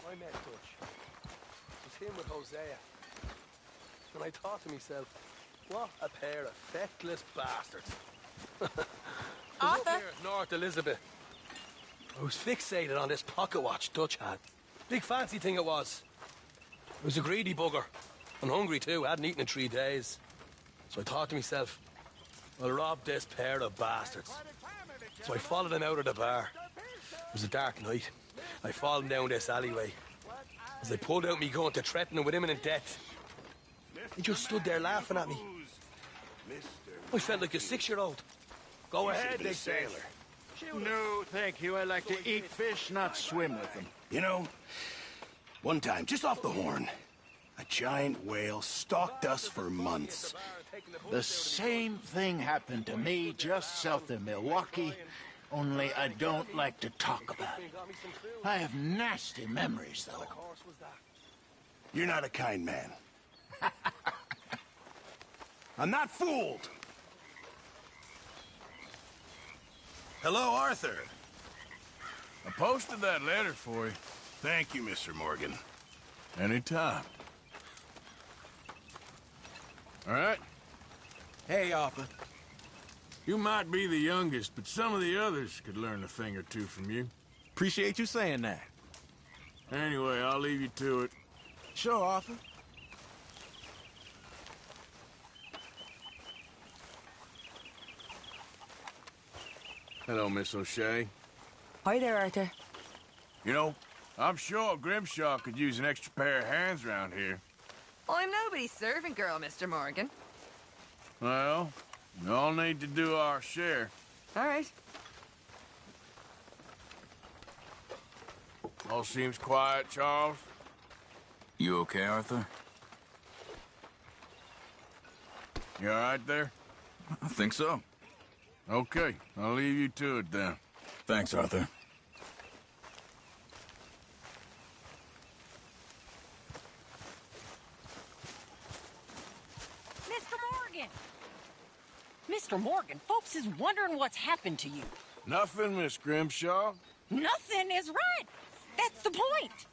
I met Dutch. It was him with Hosea. And I thought to myself, what a pair of feckless bastards. Arthur? Up here at North Elizabeth. I was fixated on this pocket watch Dutch had. Big fancy thing it was. I was a greedy bugger. And hungry too. I hadn't eaten in 3 days. So I thought to myself, I'll rob this pair of bastards. So I followed them out of the bar. It was a dark night. I followed down this alleyway. As I pulled out me gun to threaten them with imminent death. He just stood there laughing at me. I felt like a 6-year-old. Go ahead, they said. No, thank you. I like to eat fish, not swim with them. You know, one time, just off the Horn, a giant whale stalked us for months. The same thing happened to me just south of Milwaukee, only I don't like to talk about it. I have nasty memories, though. You're not a kind man. I'm not fooled. Hello, Arthur. I posted that letter for you. Thank you, Mr. Morgan. Anytime. All right? Hey, Arthur. You might be the youngest, but some of the others could learn a thing or two from you. Appreciate you saying that. Anyway, I'll leave you to it. Sure, Arthur. Hello, Miss O'Shea. Hi there, Arthur. You know, I'm sure Grimshaw could use an extra pair of hands around here. I'm nobody's servant girl, Mr. Morgan. Well, we all need to do our share. All right. All seems quiet, Charles. You okay, Arthur? You all right there? I think so. Okay, I'll leave you to it then. Thanks, Arthur. Mr. Morgan! Mr. Morgan, folks is wondering what's happened to you. Nothing, Miss Grimshaw. Nothing is right. That's the point.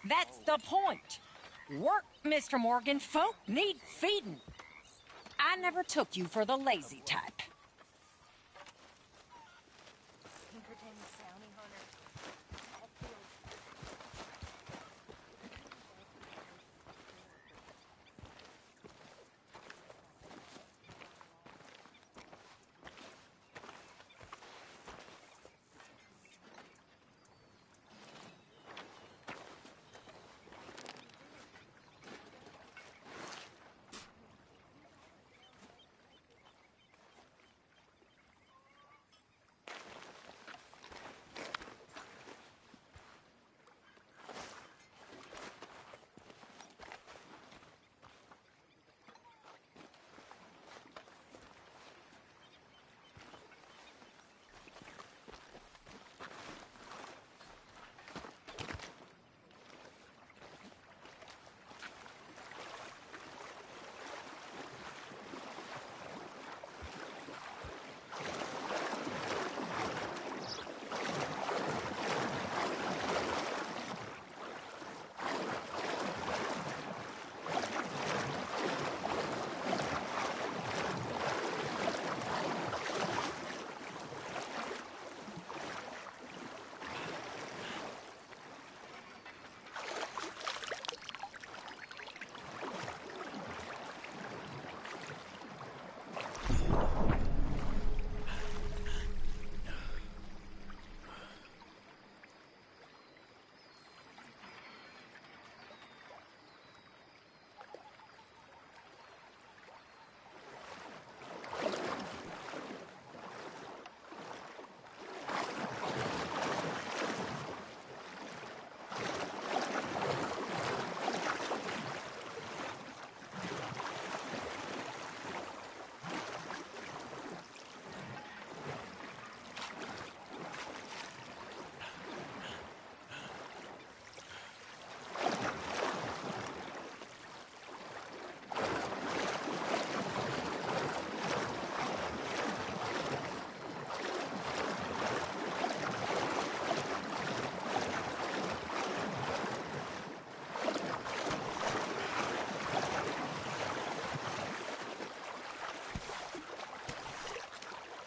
That's the point. Work, Mr. Morgan. Folk need feeding. I never took you for the lazy type.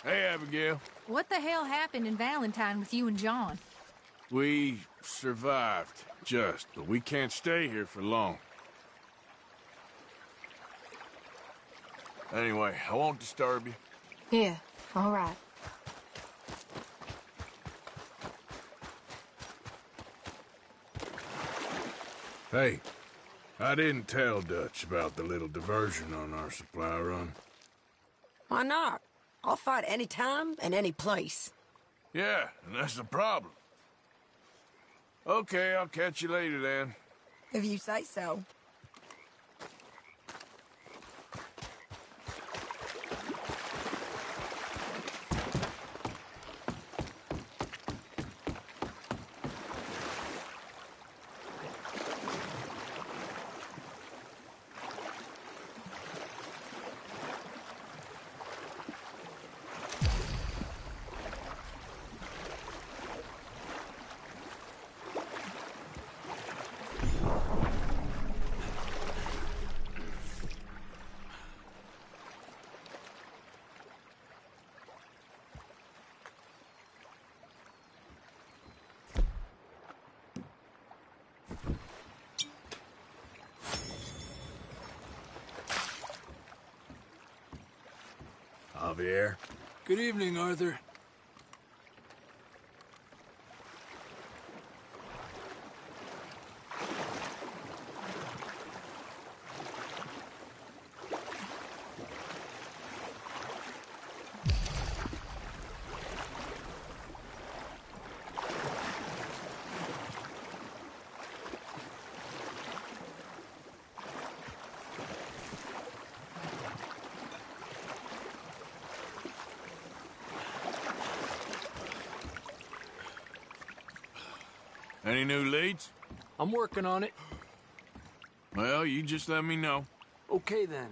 Hey, Abigail. What the hell happened in Valentine with you and John? We survived, but we can't stay here for long. Anyway, I won't disturb you. Yeah, all right. Hey, I didn't tell Dutch about the little diversion on our supply run. Why not? I'll fight any time and any place. Yeah, and that's the problem. Okay, I'll catch you later then. If you say so. Javier. Good evening, Arthur. Any new leads? I'm working on it. Well, you just let me know. Okay, then.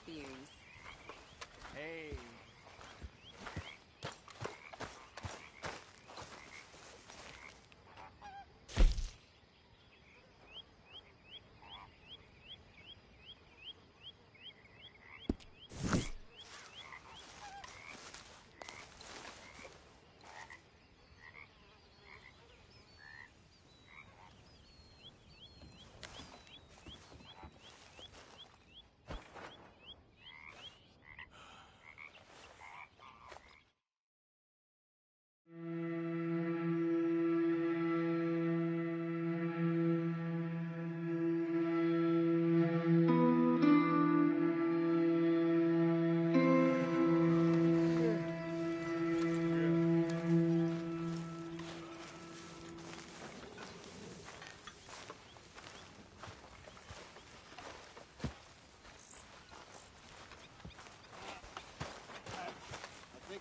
nephews. Hey.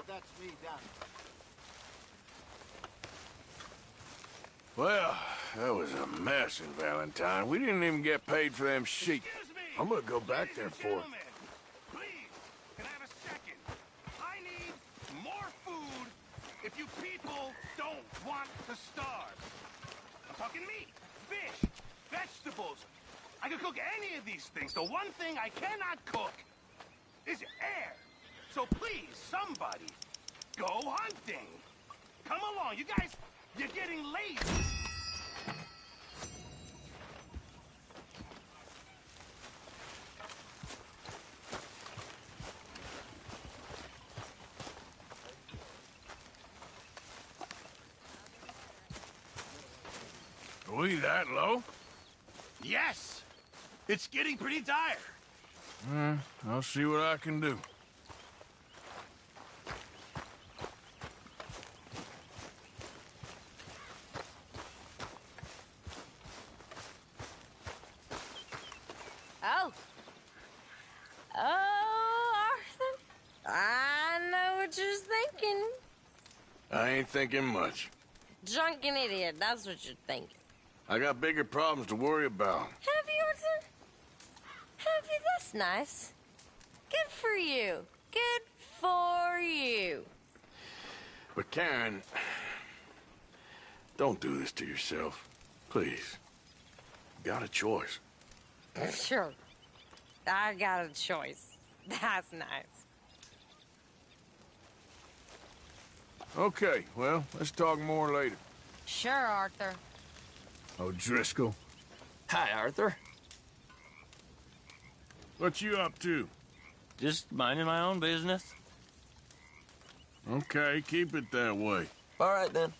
That's me done. Well, that was a mess in Valentine. We didn't even get paid for them sheep. I'm gonna go back there for it. Please, can I have a second? I need more food if you people don't want to starve. I'm talking meat, fish, vegetables. I can cook any of these things. The one thing I cannot cook is air. So please, somebody, go hunting. Come along, you guys, you're getting lazy. Are we that low? Yes, it's getting pretty dire. I'll see what I can do. Arthur, I know what you're thinking. I ain't thinking much. Drunken idiot, that's what you're thinking. I got bigger problems to worry about. Have you, Arthur? Have you? That's nice. Good for you. Good for you. But Karen, don't do this to yourself. Please. You got a choice. Sure. I got a choice. That's nice. Okay, well, let's talk more later. Sure, Arthur. O'Driscoll. Hi, Arthur. What you up to? Just minding my own business. Okay, keep it that way. All right, then.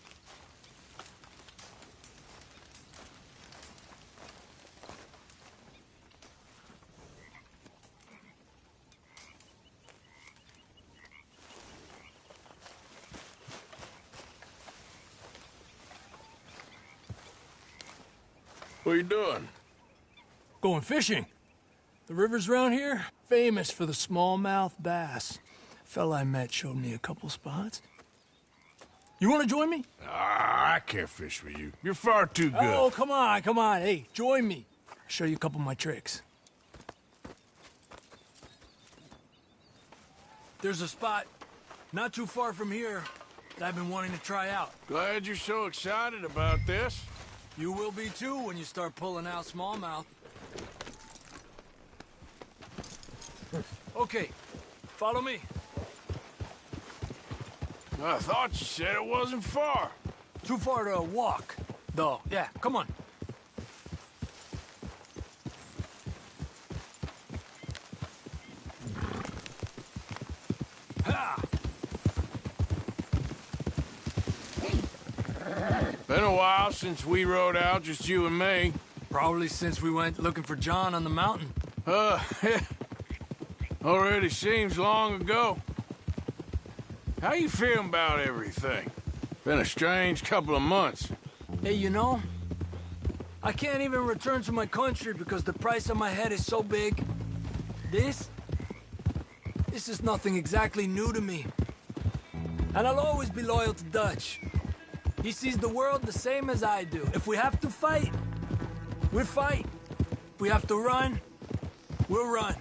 What are you doing? Going fishing. The rivers around here, famous for the smallmouth bass. Fella I met showed me a couple spots. You want to join me? I can't fish with you. You're far too good. Oh, come on, come on. Hey, join me. I'll show you a couple of my tricks. There's a spot not too far from here that I've been wanting to try out. Glad you're so excited about this. You will be too when you start pulling out smallmouth. Okay, follow me. I thought you said it wasn't far. Too far to walk, though. Yeah, come on. Ha! Been a while since we rode out, just you and me. Probably since we went looking for John on the mountain. Already seems long ago. How you feeling about everything? Been a strange couple of months. Hey, you know, I can't even return to my country because the price on my head is so big. This is nothing exactly new to me. And I'll always be loyal to Dutch. He sees the world the same as I do. If we have to fight, we'll fight. If we have to run, we'll run.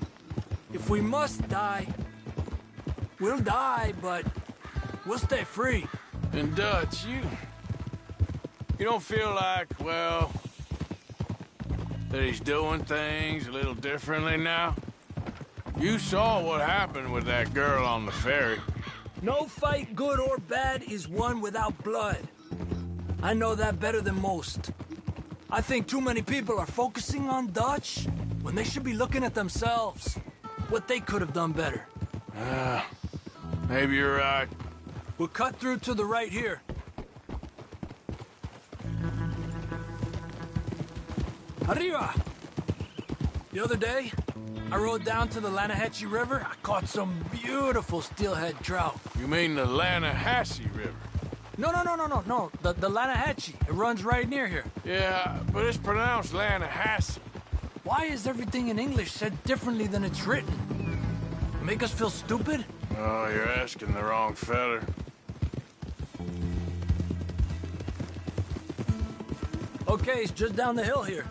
If we must die, we'll die, but we'll stay free. And Dutch, you don't feel like, well, that he's doing things a little differently now? You saw what happened with that girl on the ferry. No fight, good or bad, is won without blood. I know that better than most. I think too many people are focusing on Dutch when they should be looking at themselves. What they could have done better. Maybe you're right. We'll cut through to the right here. Arriba! The other day, I rode down to the Lanahatchee River. I caught some beautiful steelhead trout. You mean the Lanahatchee River? No. The Lanahatchee. It runs right near here. Yeah, but it's pronounced Lanahatchee. Why is everything in English said differently than it's written? Make us feel stupid? Oh, you're asking the wrong feller. Okay, it's just down the hill here.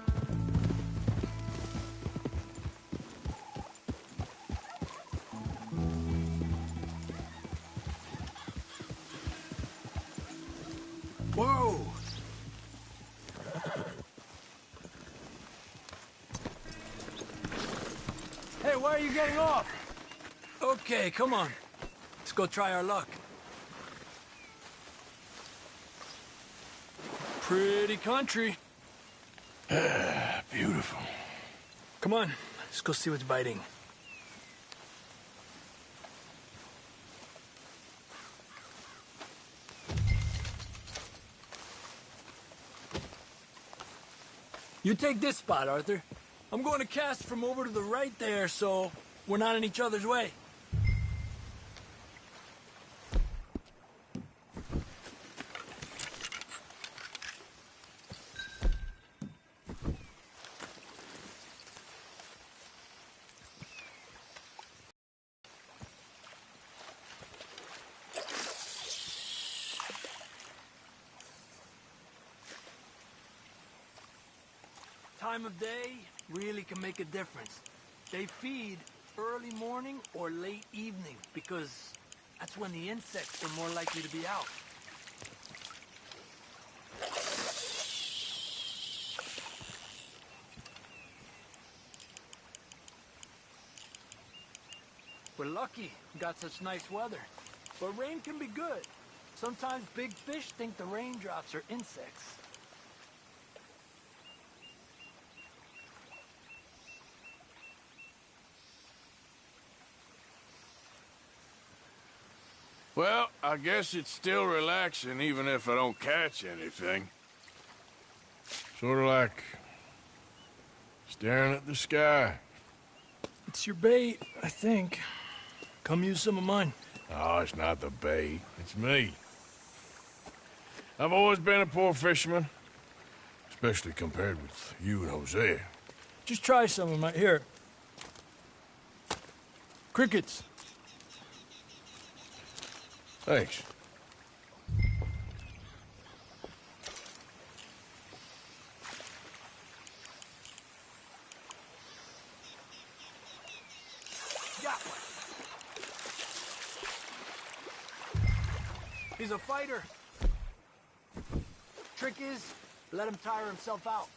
Whoa! Hey, why are you getting off? Okay, come on. Let's go try our luck. Pretty country. Beautiful. Come on, let's go see what's biting. You take this spot, Arthur. I'm going to cast from over to the right there, so we're not in each other's way. Time of day really can make a difference. They feed early morning or late evening because that's when the insects are more likely to be out. We're lucky we got such nice weather. But rain can be good. Sometimes big fish think the raindrops are insects. Well, I guess it's still relaxing even if I don't catch anything. Sort of like staring at the sky. It's your bait, I think. Come use some of mine. Oh, it's not the bait. It's me. I've always been a poor fisherman. Especially compared with you and Hosea. Just try some of mine. Here. Crickets. Thanks. Got one. He's a fighter. Trick is, let him tire himself out.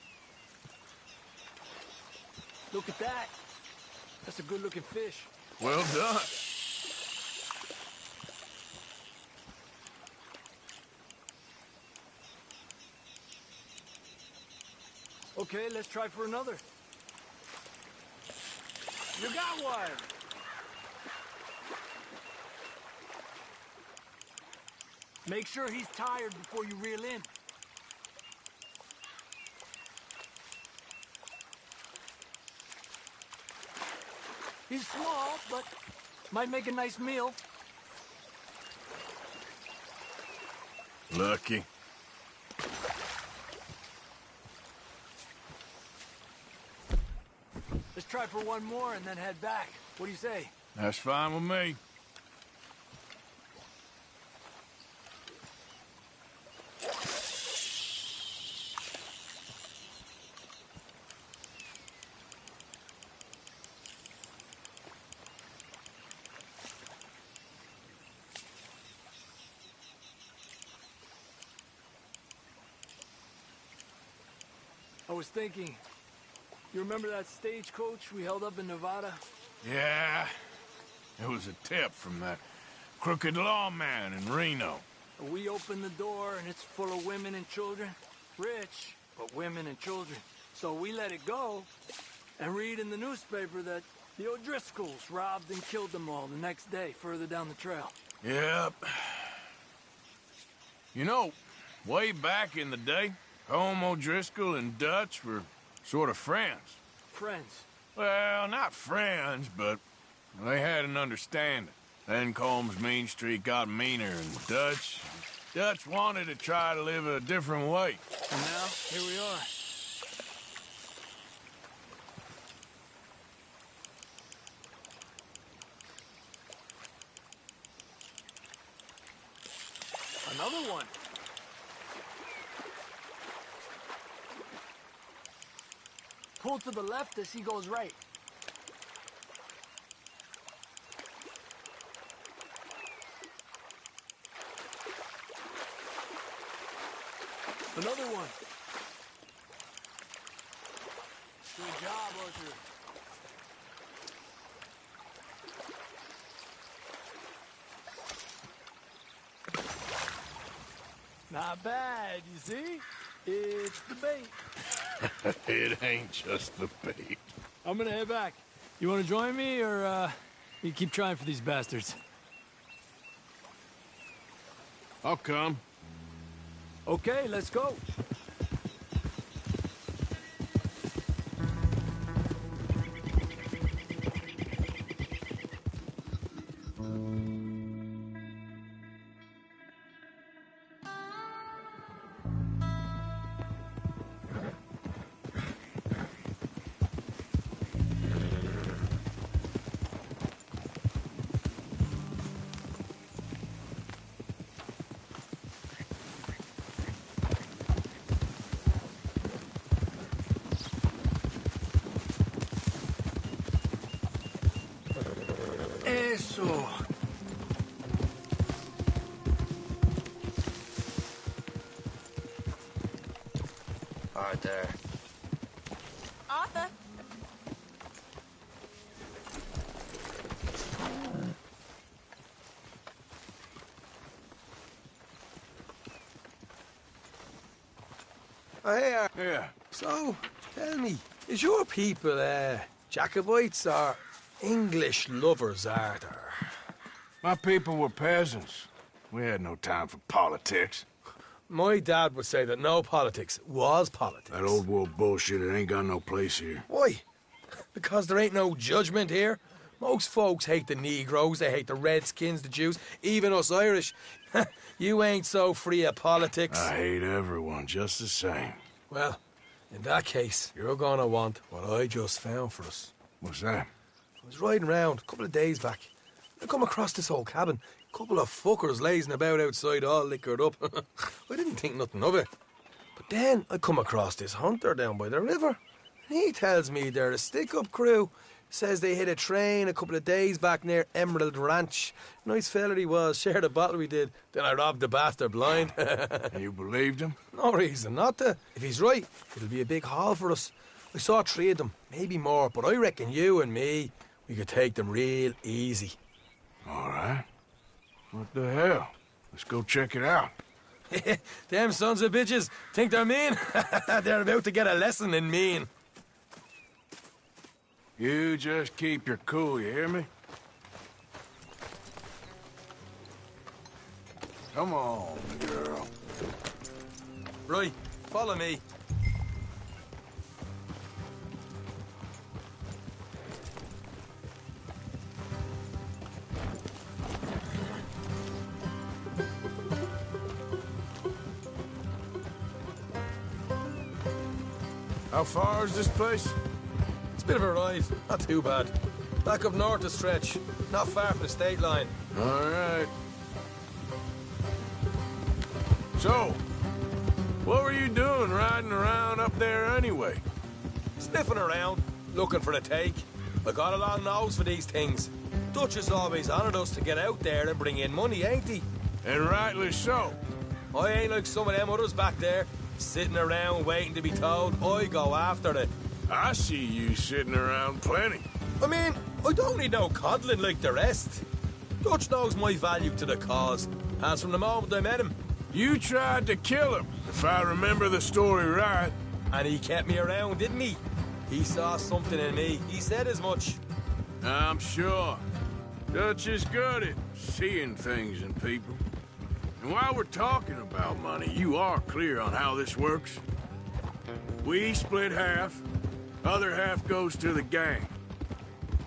Look at that. That's a good-looking fish. Well done. Okay, let's try for another. You got one! Make sure he's tired before you reel in. He's small, but might make a nice meal. Lucky. Let's try for one more and then head back. What do you say? That's fine with me. I was thinking, you remember that stagecoach we held up in Nevada? Yeah. It was a tip from that crooked lawman in Reno. We opened the door and it's full of women and children. Rich, but women and children. So we let it go and read in the newspaper that the O'Driscolls robbed and killed them all the next day further down the trail. Yep. You know, way back in the day, Home O'Driscoll and Dutch were sort of friends. Friends? Well, not friends, but they had an understanding. Then Combs Mean Street got meaner, and Dutch wanted to try to live a different way. And now, here we are. Another one. Pull to the left as he goes right. Another one. Good job, Usher. Not bad, you see? It's the bait. It ain't just the bait. I'm gonna head back. You wanna join me, or, you keep trying for these bastards? I'll come. Okay, let's go. Eso. Arthur. Arthur. Oh, hey, Yeah. So, tell me, is your people, Jacobites or English lovers, Arthur? My people were peasants. We had no time for politics. My dad would say that no politics was politics. That old world bullshit, it ain't got no place here. Why? Because there ain't no judgment here. Most folks hate the Negroes, they hate the Redskins, the Jews, even us Irish. You ain't so free of politics. I hate everyone just the same. Well, in that case, you're gonna want what I just found for us. What's that? I was riding around a couple of days back. I come across this old cabin. A couple of fuckers lazing about outside all liquored up. I didn't think nothing of it. But then I come across this hunter down by the river. And he tells me they're a stick-up crew. Says they hit a train a couple of days back near Emerald Ranch. Nice fella he was, shared a bottle we did. Then I robbed the bastard blind. You believed him? No reason not to. If he's right, it'll be a big haul for us. I saw 3 of them, maybe more, but I reckon you and me, we could take them real easy. All right. What the hell? Let's go check it out. Them sons of bitches think they're mean. They're about to get a lesson in mean. You just keep your cool, you hear me? Come on, girl. Right, follow me. How far is this place? It's a bit of a ride, not too bad. Back up north a stretch, not far from the state line. All right. So, what were you doing riding around up there anyway? Sniffing around, looking for a take. I got a long nose for these things. Dutch has always honoured us to get out there and bring in money, ain't he? And rightly so. I ain't like some of them others back there. Sitting around waiting to be told, I go after it. I see you sitting around plenty. I mean, I don't need no coddling like the rest. Dutch knows my value to the cause, as from the moment I met him. You tried to kill him, if I remember the story right. And he kept me around, didn't he? He saw something in me. He said as much. I'm sure. Dutch is good at seeing things in people. And while we're talking about money, you are clear on how this works? We split half, other half goes to the gang.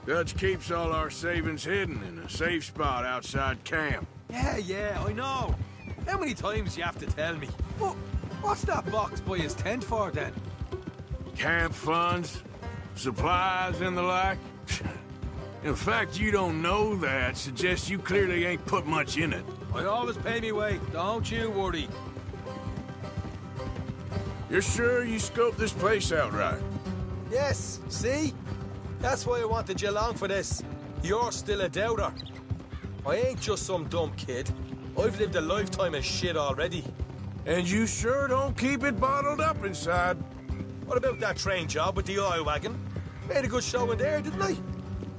Dutch keeps all our savings hidden in a safe spot outside camp. Yeah, I know. How many times do you have to tell me? What's that box by his tent for, then? Camp funds, supplies, and the like. In fact, you don't know that suggests you clearly ain't put much in it. I always pay me way. Don't you worry. You're sure you scoped this place out right? Yes, see? That's why I wanted you along for this. You're still a doubter. I ain't just some dumb kid. I've lived a lifetime of shit already. And you sure don't keep it bottled up inside. What about that train job with the oil wagon? Made a good show in there, didn't I?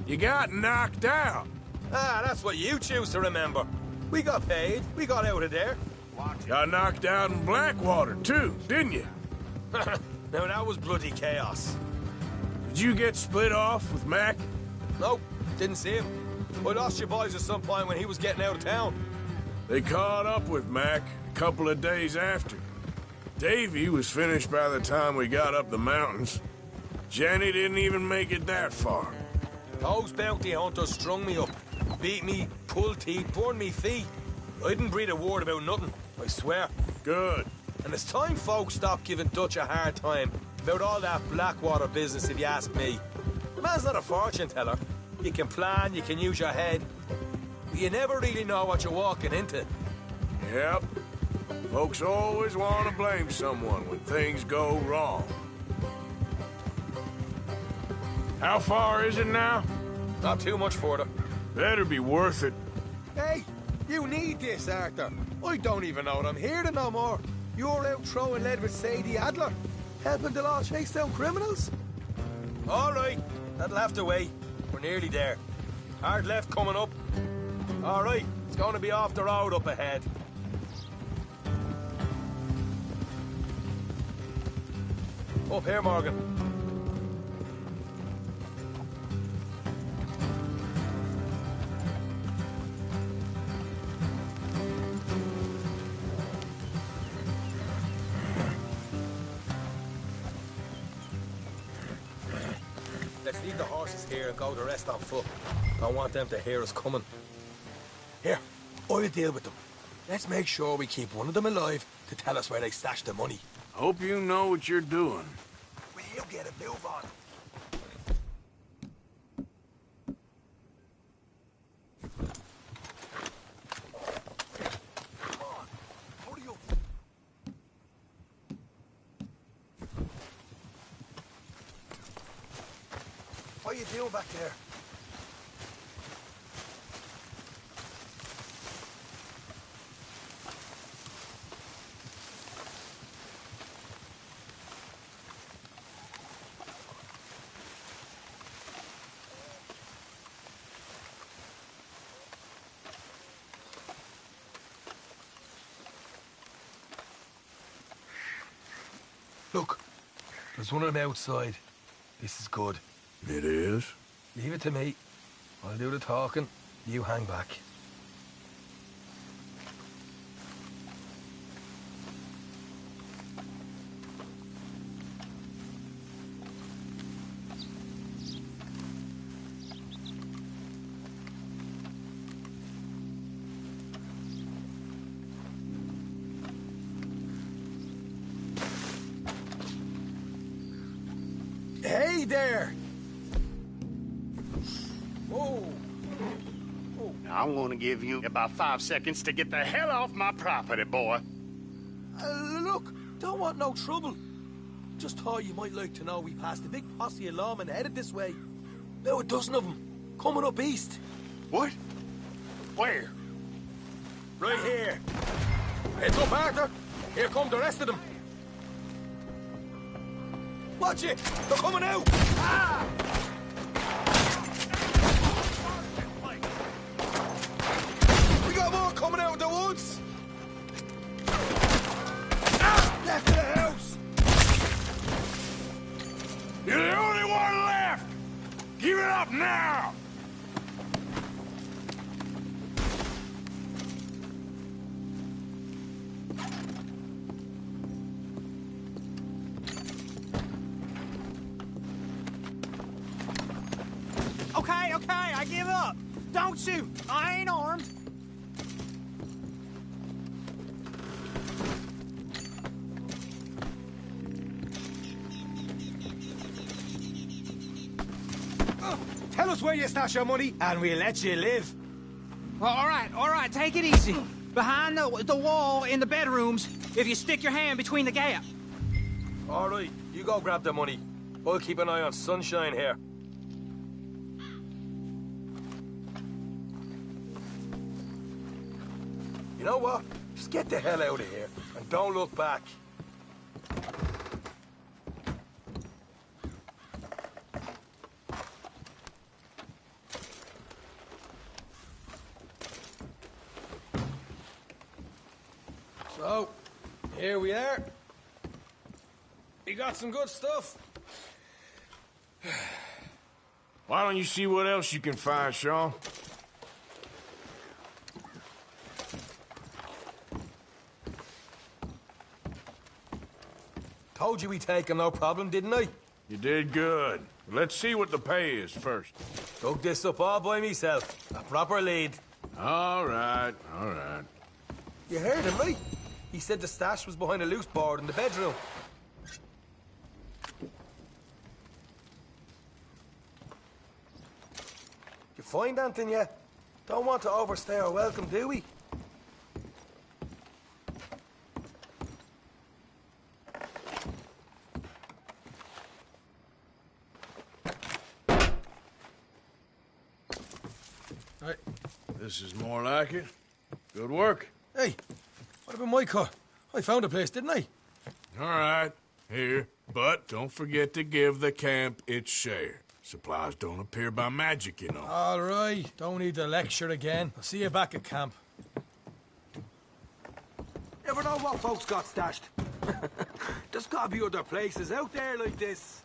You got knocked out. Ah, that's what you choose to remember. We got paid. We got out of there. Got knocked out in Blackwater, too, didn't you? Now, that was bloody chaos. Did you get split off with Mac? Nope, didn't see him. I lost your boys at some point when he was getting out of town. They caught up with Mac a couple of days after. Davy was finished by the time we got up the mountains. Jenny didn't even make it that far. Those bounty hunters strung me up, beat me, pulled teeth, burned me feet. I didn't breathe a word about nothing, I swear. Good. And it's time folks stopped giving Dutch a hard time about all that Blackwater business, if you ask me. The man's not a fortune teller. You can plan, you can use your head. But you never really know what you're walking into. Yep. Folks always want to blame someone when things go wrong. How far is it now? Not too much further. Better be worth it. Hey, you need this, Arthur. I don't even know what I'm here to no more. You're out throwing lead with Sadie Adler, helping the law chase down criminals? All right, that'll have to wait. We're nearly there. Hard left coming up. All right, it's going to be off the road up ahead. Up here, Morgan. Let's leave the horses here and go the rest on foot. Don't want them to hear us coming. Here, I'll deal with them. Let's make sure we keep one of them alive to tell us where they stashed the money. Hope you know what you're doing. We'll get a move on. Come on, hurry up. What are you doing back there? Look, there's one of them outside. This is good. It is? Leave it to me. I'll do the talking. You hang back. Hey there! Whoa! I'm gonna give you about 5 seconds to get the hell off my property, boy. Look, don't want no trouble. Just thought you might like to know we passed a big posse of lawmen headed this way. About a dozen of them, coming up east. What? Where? Right here. Heads up, Arthur. Here come the rest of them. Watch it! They're coming out! Ah! We got more coming out of the woods! Ah! Left of the house! You're the only one left! Give it up now! Okay, I give up. Don't shoot. I ain't armed. Tell us where you stash your money, and we'll let you live. Well, all right, take it easy. Behind the wall in the bedrooms, if you stick your hand between the gap. All right, you go grab the money. I'll keep an eye on Sunshine here. You know what? Just get the hell out of here, and don't look back. So, here we are. We got some good stuff. Why don't you see what else you can find, Sean? Told you we'd take him, no problem, didn't I? You did good. Let's see what the pay is first. Dug this up all by myself. A proper lead. All right, all right. You heard him, right? He said the stash was behind a loose board in the bedroom. You find anything yet? Don't want to overstay our welcome, do we? Hey, this is more like it. Good work. Hey, what about my car? I found a place, didn't I? All right, here. But don't forget to give the camp its share. Supplies don't appear by magic, you know. All right, don't need to lecture again. I'll see you back at camp. Never know what folks got stashed. There's gotta be other places out there like this.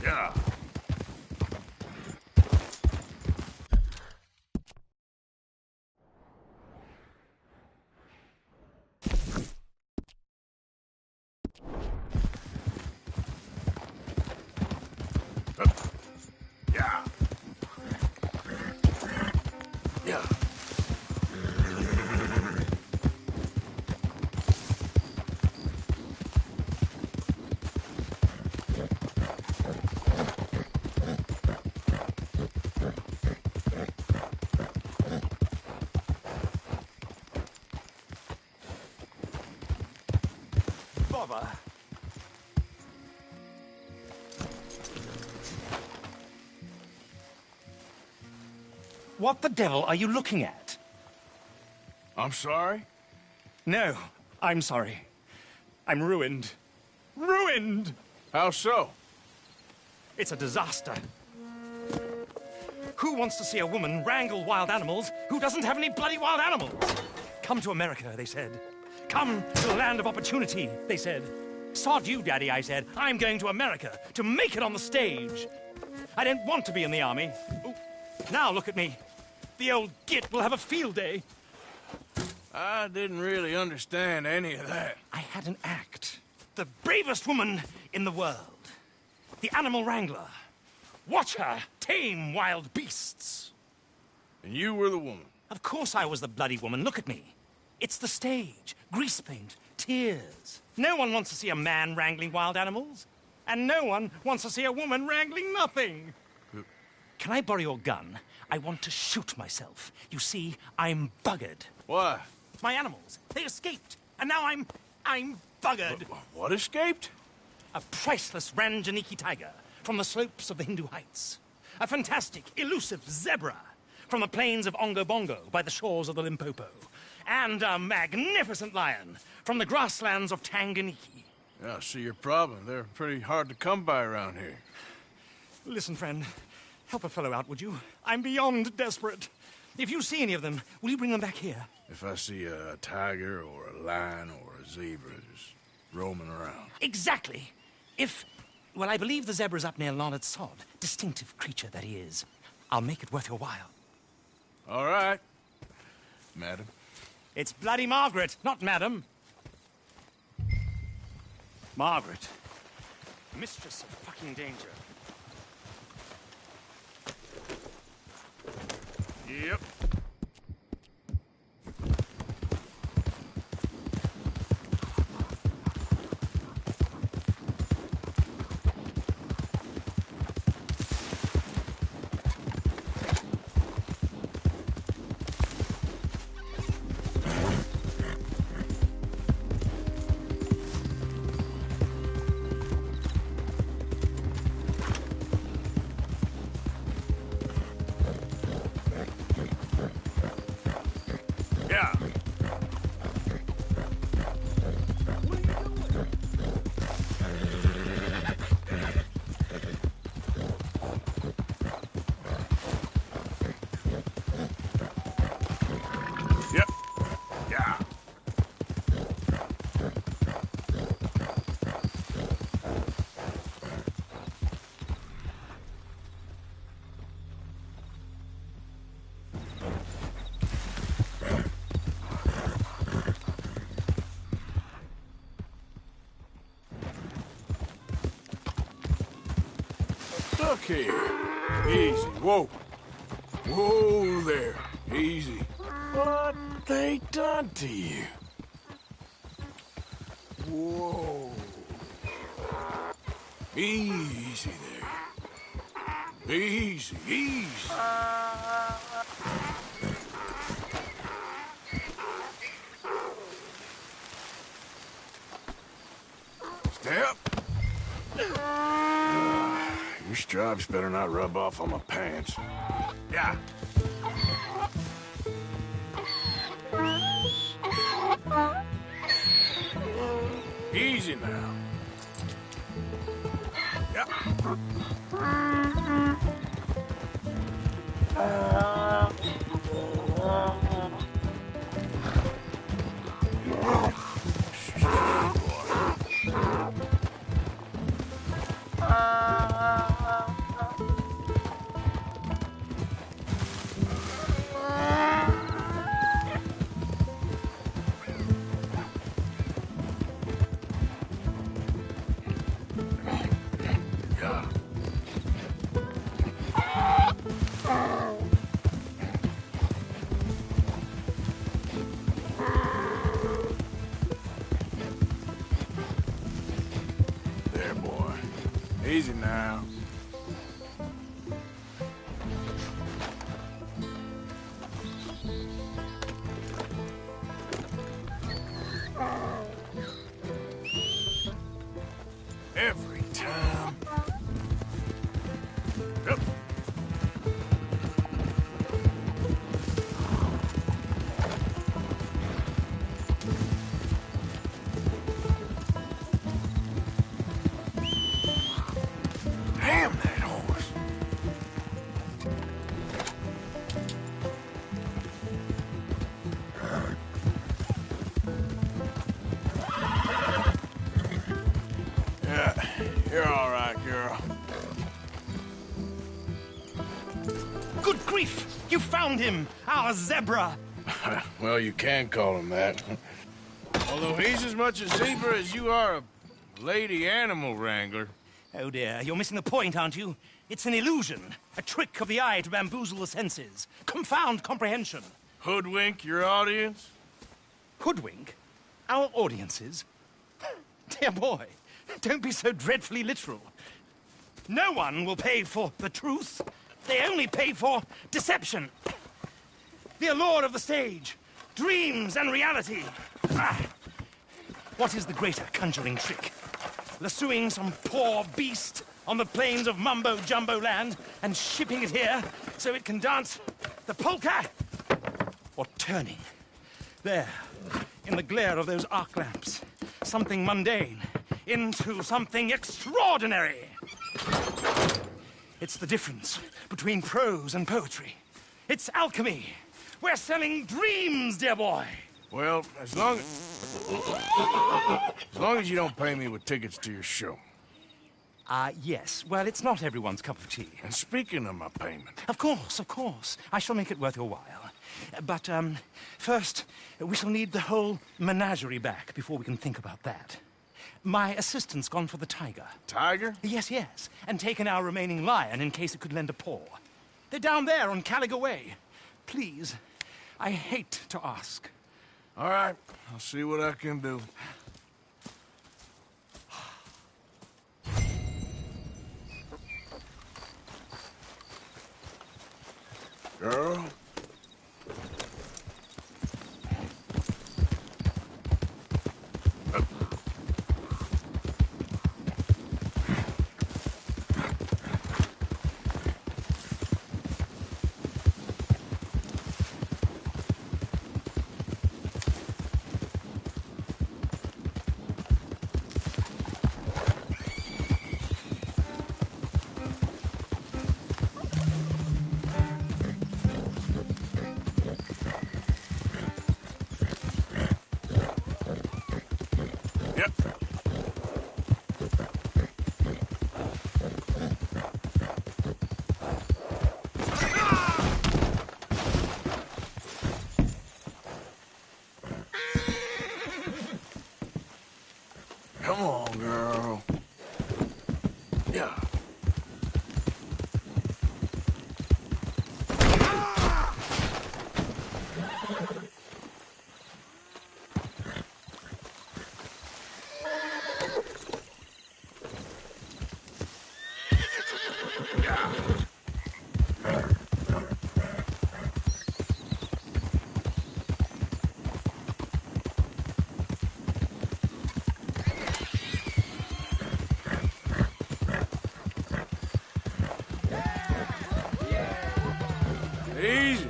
Yeah. Yeah. Yeah. Bother. What the devil are you looking at? I'm sorry? No, I'm sorry. I'm ruined. Ruined! How so? It's a disaster. Who wants to see a woman wrangle wild animals who doesn't have any bloody wild animals? Come to America, they said. Come to the land of opportunity, they said. Sod you, Daddy, I said. I'm going to America to make it on the stage. I don't want to be in the army. Ooh. Now look at me. The old git will have a field day. I didn't really understand any of that. I had an act. The bravest woman in the world. The animal wrangler. Watch her tame wild beasts. And you were the woman? Of course I was the bloody woman. Look at me. It's the stage. Grease paint. Tears. No one wants to see a man wrangling wild animals. And no one wants to see a woman wrangling nothing. Can I borrow your gun? I want to shoot myself. You see, I'm buggered. What? My animals, they escaped. And now I'm buggered. What escaped? A priceless Ranjaniki tiger from the slopes of the Hindu Heights. A fantastic, elusive zebra from the plains of Ongo Bongo by the shores of the Limpopo. And a magnificent lion from the grasslands of Tanganyika. Yeah, I see your problem. They're pretty hard to come by around here. Listen, friend. Help a fellow out, would you? I'm beyond desperate. If you see any of them, will you bring them back here? If I see a tiger or a lion or a zebra just roaming around. Exactly. Well, I believe the zebra's up near Leonard Sod. Distinctive creature that he is. I'll make it worth your while. All right, madam. It's bloody Margaret, not madam. Margaret. Mistress of fucking danger. Yep. Look here. Easy. Whoa. Whoa there. Easy. What they done to you? Whoa. Easy there. Easy, easy. Step. Your stripes better not rub off on my pants. Yeah. Easy now. Yep. Easy now. Every time. Yep. Damn that horse. Yeah, you're all right, girl. Good grief! You found him! Our zebra! Well, you can call him that. Although he's as much a zebra as you are a lady animal wrangler. Oh dear, you're missing the point, aren't you? It's an illusion, a trick of the eye to bamboozle the senses, confound comprehension. Hoodwink your audience? Hoodwink? Our audiences? Dear boy, don't be so dreadfully literal. No one will pay for the truth. They only pay for deception. The allure of the stage, dreams and reality. What is the greater conjuring trick? Lassoing some poor beast on the plains of mumbo-jumbo land and shipping it here so it can dance the polka? Or turning, there, in the glare of those arc lamps, something mundane into something extraordinary? It's the difference between prose and poetry. It's alchemy. We're selling dreams, dear boy. Well, as long as you don't pay me with tickets to your show. Yes. Well, it's not everyone's cup of tea. And speaking of my payment... Of course, of course. I shall make it worth your while. But, first, we shall need the whole menagerie back before we can think about that. My assistant's gone for the tiger. Tiger? Yes, yes. And taken our remaining lion in case it could lend a paw. They're down there on Caliga Way. Please, I hate to ask. All right, I'll see what I can do. Girl? Come on, girl. Yeah. Easy.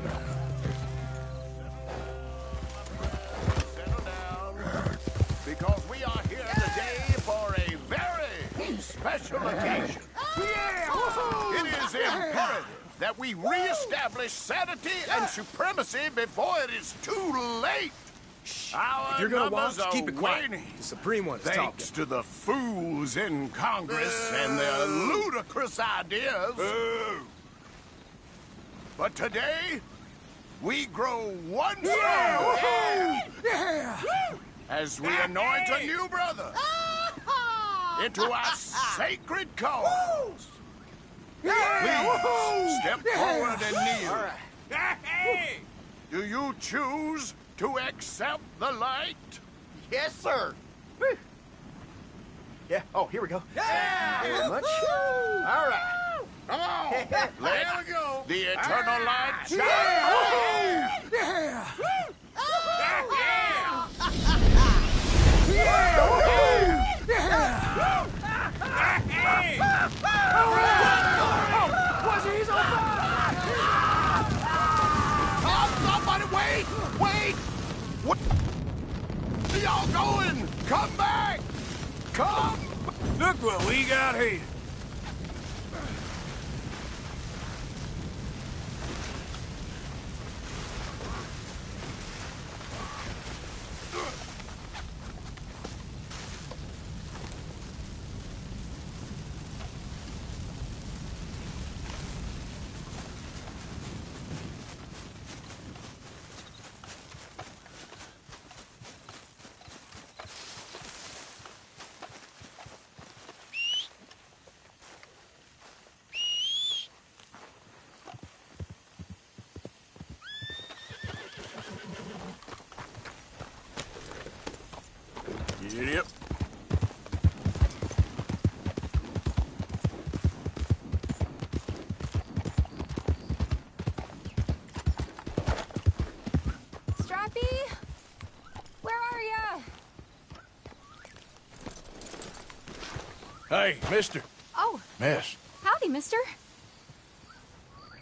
Settle down, because we are here today for a very special occasion. It is imperative that we reestablish sanity and supremacy before it is too late. Our If you're gonna numbers watch, are keep it quiet. waning, The Supreme One is thanks talking. to the fools in Congress and their ludicrous ideas. But today, we grow one stone as we anoint a new brother into our sacred cause. Please step forward and kneel. Do you choose to accept the light? Yes, sir. Yeah. Oh, here we go. Yeah. Thank you very much. All right. Come on. Let go. The eternal light shine. Somebody wait! Wait! Where y'all going? Come back! Come! Look what we got here. Yep. Hey, mister. Oh, Miss, howdy, mister.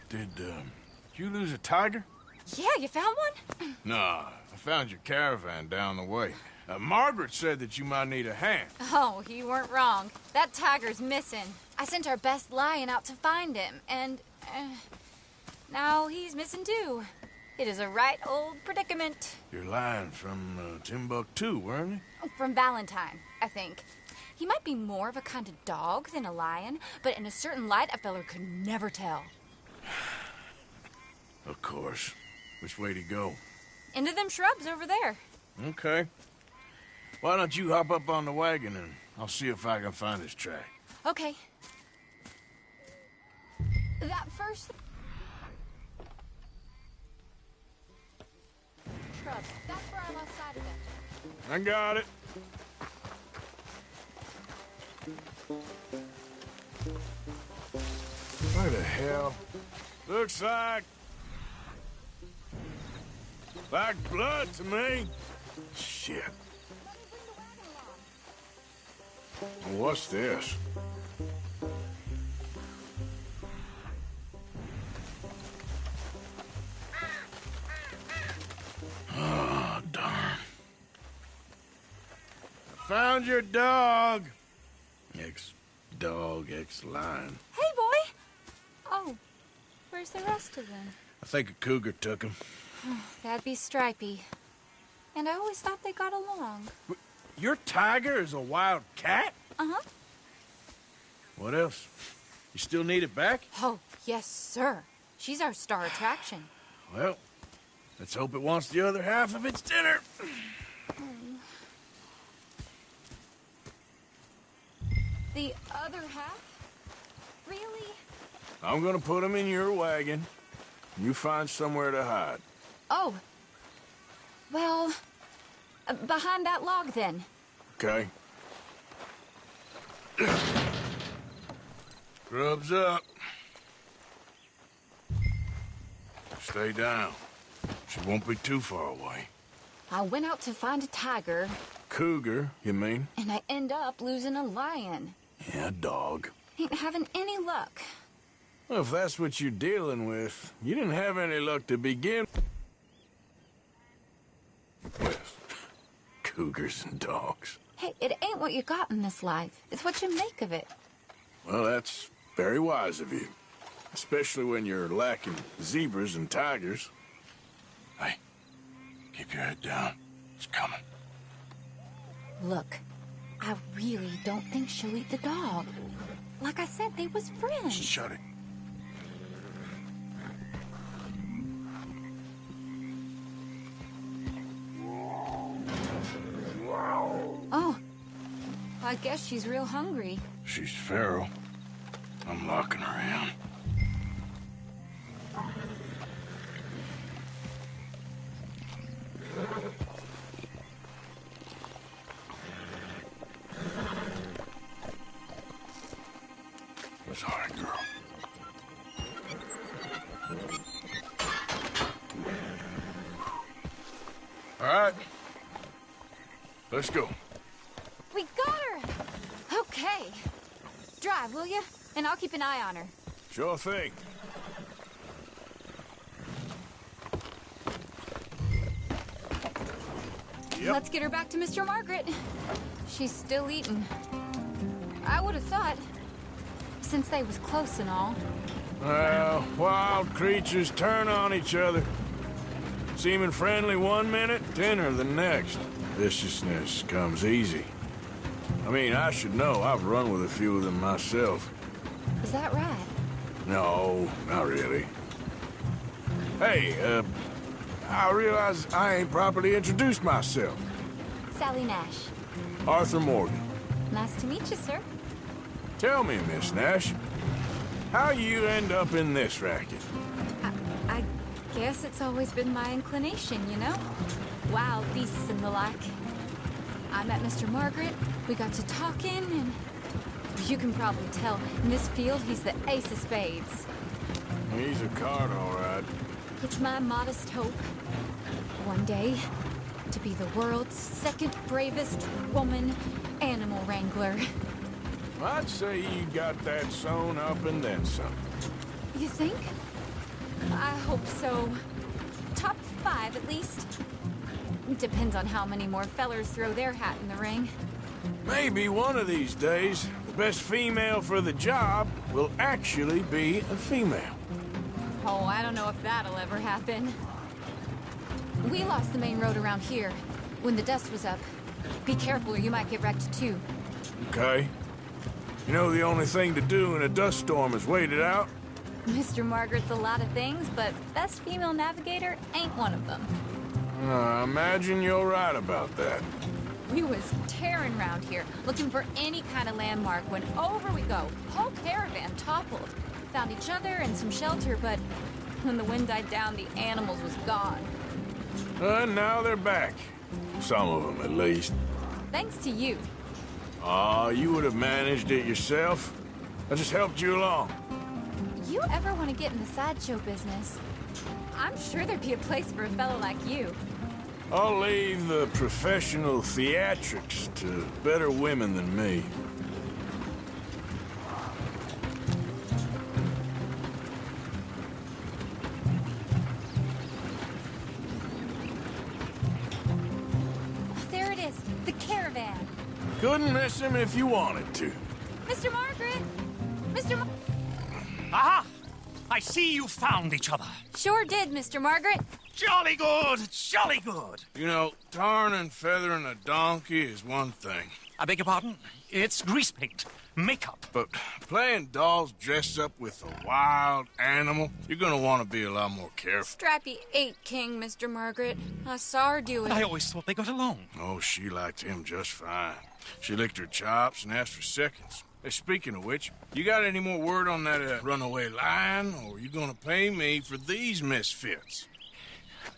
did you lose a tiger? Yeah, you found one? Nah, I found your caravan down the way. Margaret said that you might need a hand. Oh, you weren't wrong. That tiger's missing. I sent our best lion out to find him, and now he's missing too. It is a right old predicament. You're lying from Timbuktu, weren't you? From Valentine, I think. He might be more of a kind of dog than a lion, but in a certain light, a feller could never tell. Of course. Which way to go? Into them shrubs over there. Okay. Why don't you hop up on the wagon and I'll see if I can find his track. Okay. That first... shrub. That's where I lost sight of it. I got it. Where the hell? Looks like blood to me. Shit. What's this? Oh, darn. I found your dog. Ex-dog, ex-lion. Hey, boy! Oh, where's the rest of them? I think a cougar took him. That'd be Stripey. And I always thought they got along. Your tiger is a wild cat? Uh-huh. What else? You still need it back? Oh, yes, sir. She's our star attraction. Well, let's hope it wants the other half of its dinner. The other half? Really? I'm gonna put him in your wagon. You find somewhere to hide. Oh. Well, behind that log, then. Okay. Grub's up. Stay down. She won't be too far away. I went out to find a tiger. Cougar, you mean? And I end up losing a lion. Yeah, dog. Ain't having any luck. Well, if that's what you're dealing with, you didn't have any luck to begin with. Cougars and dogs. Hey, it ain't what you got in this life. It's what you make of it. Well, that's very wise of you. Especially when you're lacking zebras and tigers. Hey, keep your head down. It's coming. Look, I really don't think she'll eat the dog. Like I said, they was friends. Shut it. Oh, I guess she's real hungry. She's feral. I'm locking her in. Sorry, girl. All right. Let's go. We got her! Okay. Drive, will you? And I'll keep an eye on her. Sure thing. Yep. Let's get her back to Mr. Margaret. She's still eating. I would have thought, since they was close and all. Well, wild creatures turn on each other. Seeming friendly one minute, dinner the next. Viciousness comes easy. I mean, I should know. I've run with a few of them myself. Is that right? No, not really. Hey, I realize I ain't properly introduced myself. Sally Nash. Arthur Morgan. Nice to meet you, sir. Tell me, Miss Nash, how you end up in this racket? I guess it's always been my inclination, you know? Wild beasts and the like. I met Mr. Margaret, we got to talking, and you can probably tell, in this field, he's the ace of spades. He's a card, all right. It's my modest hope, one day, to be the world's second bravest woman animal wrangler. I'd say you got that sewn up and then some. You think? I hope so. Top 5, at least. Depends on how many more fellers throw their hat in the ring. Maybe one of these days, the best female for the job will actually be a female. Oh, I don't know if that'll ever happen. We lost the main road around here when the dust was up. Be careful or you might get wrecked too. Okay. You know the only thing to do in a dust storm is wait it out? Mr. Margaret's a lot of things, but best female navigator ain't one of them. I imagine you're right about that. We was tearing around here, looking for any kind of landmark when over we go. Whole caravan toppled. Found each other and some shelter, but when the wind died down, the animals was gone. And now they're back. Some of them, at least. Thanks to you. Aw, you would have managed it yourself. I just helped you along. You ever want to get in the sideshow business? I'm sure there'd be a place for a fellow like you. I'll leave the professional theatrics to better women than me. There it is, the caravan. Couldn't miss him if you wanted to. Mr. Margaret! Aha! I see you found each other. Sure did, Mr. Margaret. Jolly good, jolly good. You know, tarring and feathering a donkey is one thing. I beg your pardon? It's grease paint, makeup. But playing dolls dressed up with a wild animal, you're gonna want to be a lot more careful. Strappy ate King, Mr. Margaret. I saw her do it. I always thought they got along. Oh, she liked him just fine. She licked her chops and asked for seconds. Hey, speaking of which, you got any more word on that runaway lion, or are you gonna pay me for these misfits?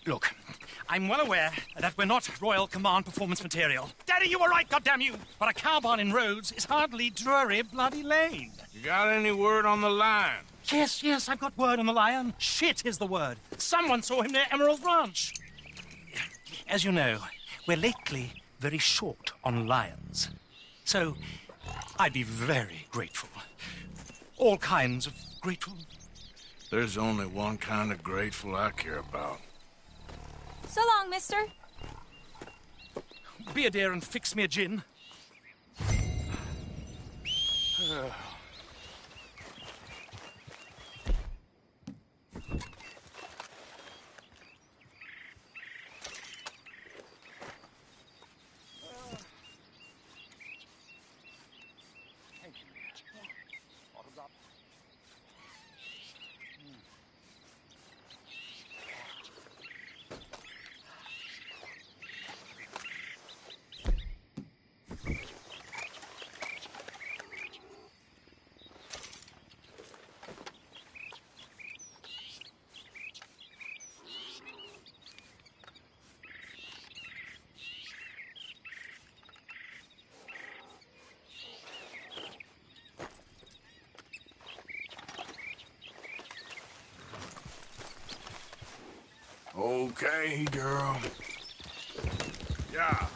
Look, I'm well aware that we're not Royal Command performance material. Daddy, you were right, goddamn you! But a cow barn in Rhodes is hardly Drury Bloody Lane. You got any word on the lion? Yes, I've got word on the lion. Shit is the word. Someone saw him near Emerald Ranch. As you know, we're lately very short on lions. So, I'd be very grateful. All kinds of grateful. There's only one kind of grateful I care about. So long, mister. Be a dear and fix me a gin. Okay, girl. Yeah.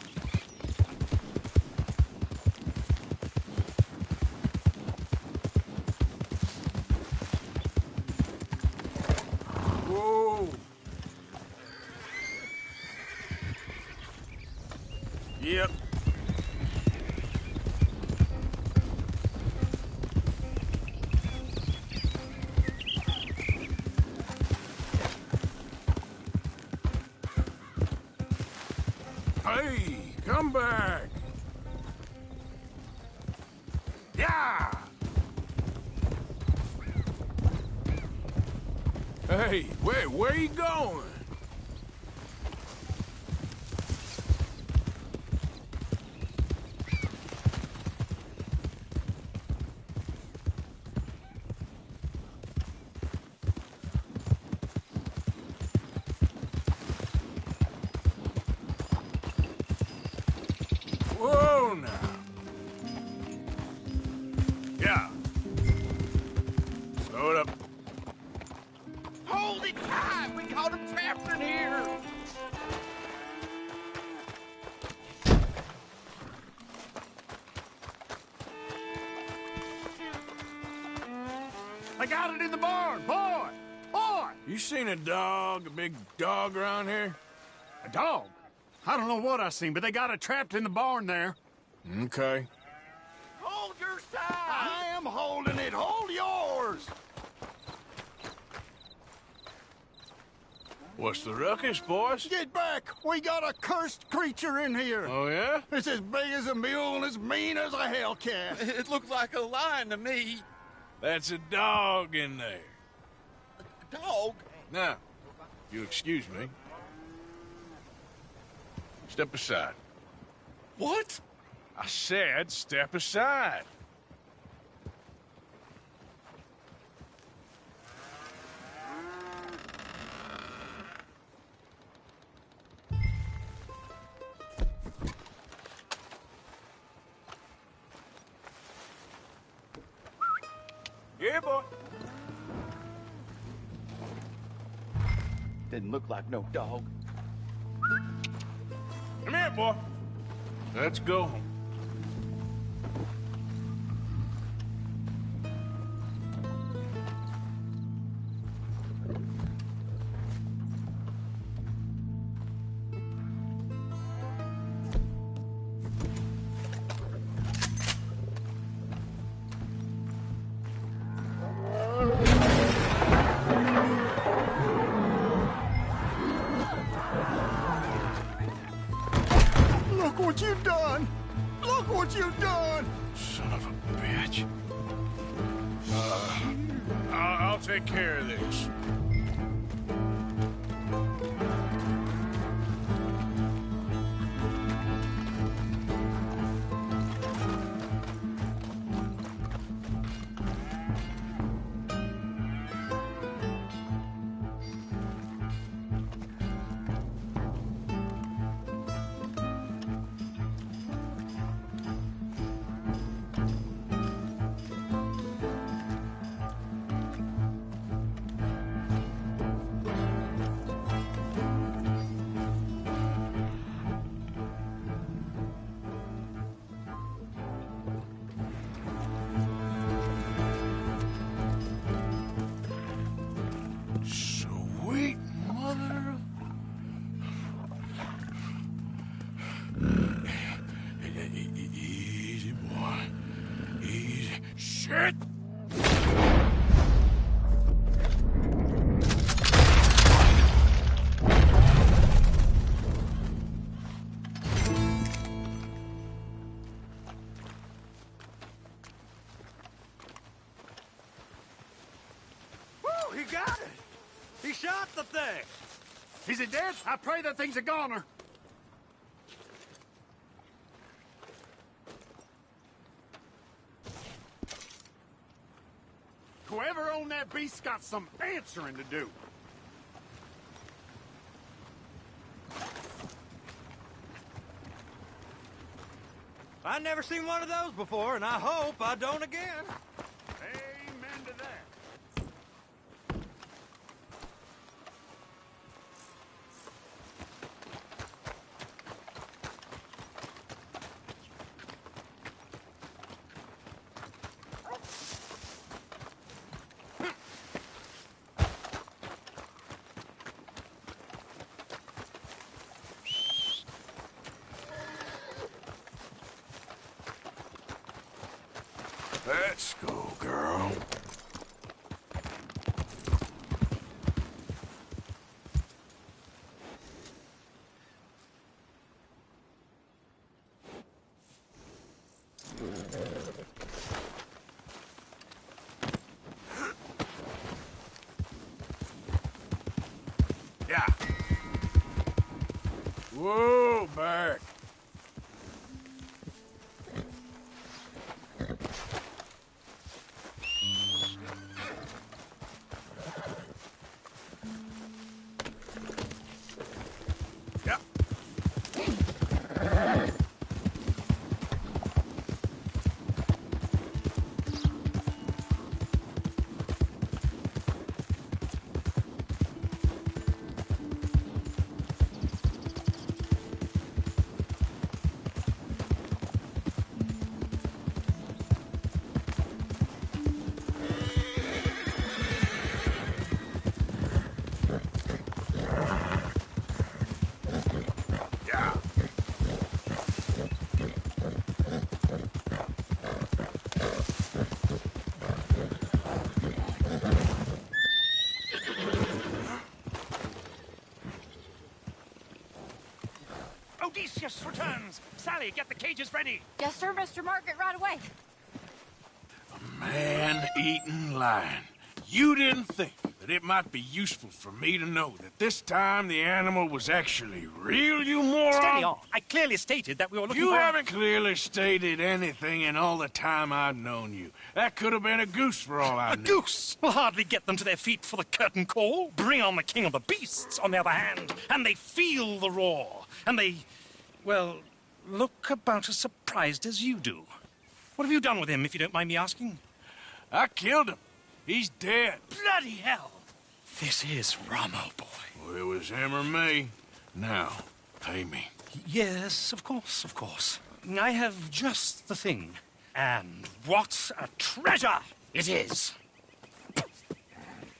Whoa. Yep. Hey, come back. Yeah. Hey, wait, where you going? Whoa, now. Yeah. Slow it up. Hold it tight! We caught him trapped in here! got it in the barn. Boy! Boy! You seen a dog, a big dog around here? A dog? I don't know what I seen, but they got it trapped in the barn there. Okay. Hold your side! I am holding it. Hold yours! What's the ruckus, boys? Get back! We got a cursed creature in here. Oh, yeah? It's as big as a mule and as mean as a hellcat. It looked like a lion to me. That's a dog in there. A dog? Now, you excuse me. Step aside. What? I said step aside. Yeah, boy. Didn't look like no dog. Come here, boy. Let's go home. Look what you've done! Look what you've done! Son of a bitch. I'll take care of this. Sweet mother of... Easy, boy. Easy. Shit! Woo, he got it! He shot the thing! Is it dead? I pray that thing's a goner. Whoever owned that beast's got some answering to do. I've never seen one of those before, and I hope I don't again. Amen to that. Let's go, girl. Yeah. Whoa, back. Theseus returns. Sally, get the cages ready. Yes, sir, Mr. Margaret, right away. Man-eating lion. You didn't think that it might be useful for me to know that this time the animal was actually real, you moron? Steady on. I clearly stated that we were looking You for... haven't clearly stated anything in all the time I've known you. That could have been a goose for all I knew. A goose will hardly get them to their feet for the curtain call. Bring on the king of the beasts, on the other hand, and they feel the roar. And they, well, look about as surprised as you do. What have you done with him, if you don't mind me asking? I killed him. He's dead. Bloody hell! This is Ramo, boy. Well, it was him or me. Now, pay me. Yes, of course, of course. I have just the thing. And what a treasure it is!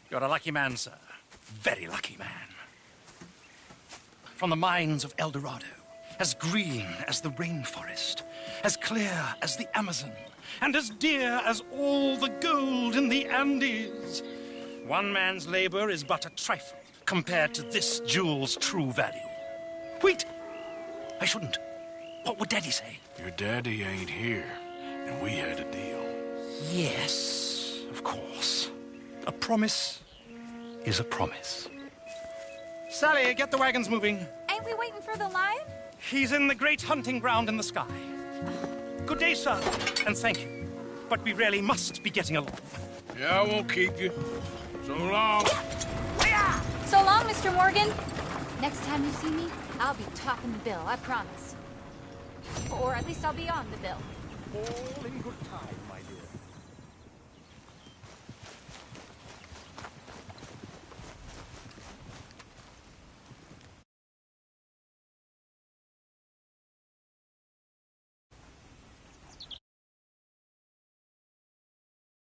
You're a lucky man, sir. Very lucky man. From the mines of El Dorado, as green as the rainforest, as clear as the Amazon, and as dear as all the gold in the Andes. One man's labor is but a trifle compared to this jewel's true value. Wait! I shouldn't. What would Daddy say? Your daddy ain't here, and we had a deal. Yes, of course. A promise is a promise. Sally, get the wagons moving. Ain't we waiting for the lion? He's in the great hunting ground in the sky. Good day, sir, and thank you. But we really must be getting along. Yeah, I won't keep you. So long. So long, Mr. Morgan. Next time you see me, I'll be topping the bill, I promise. Or at least I'll be on the bill. All in good time, my dear.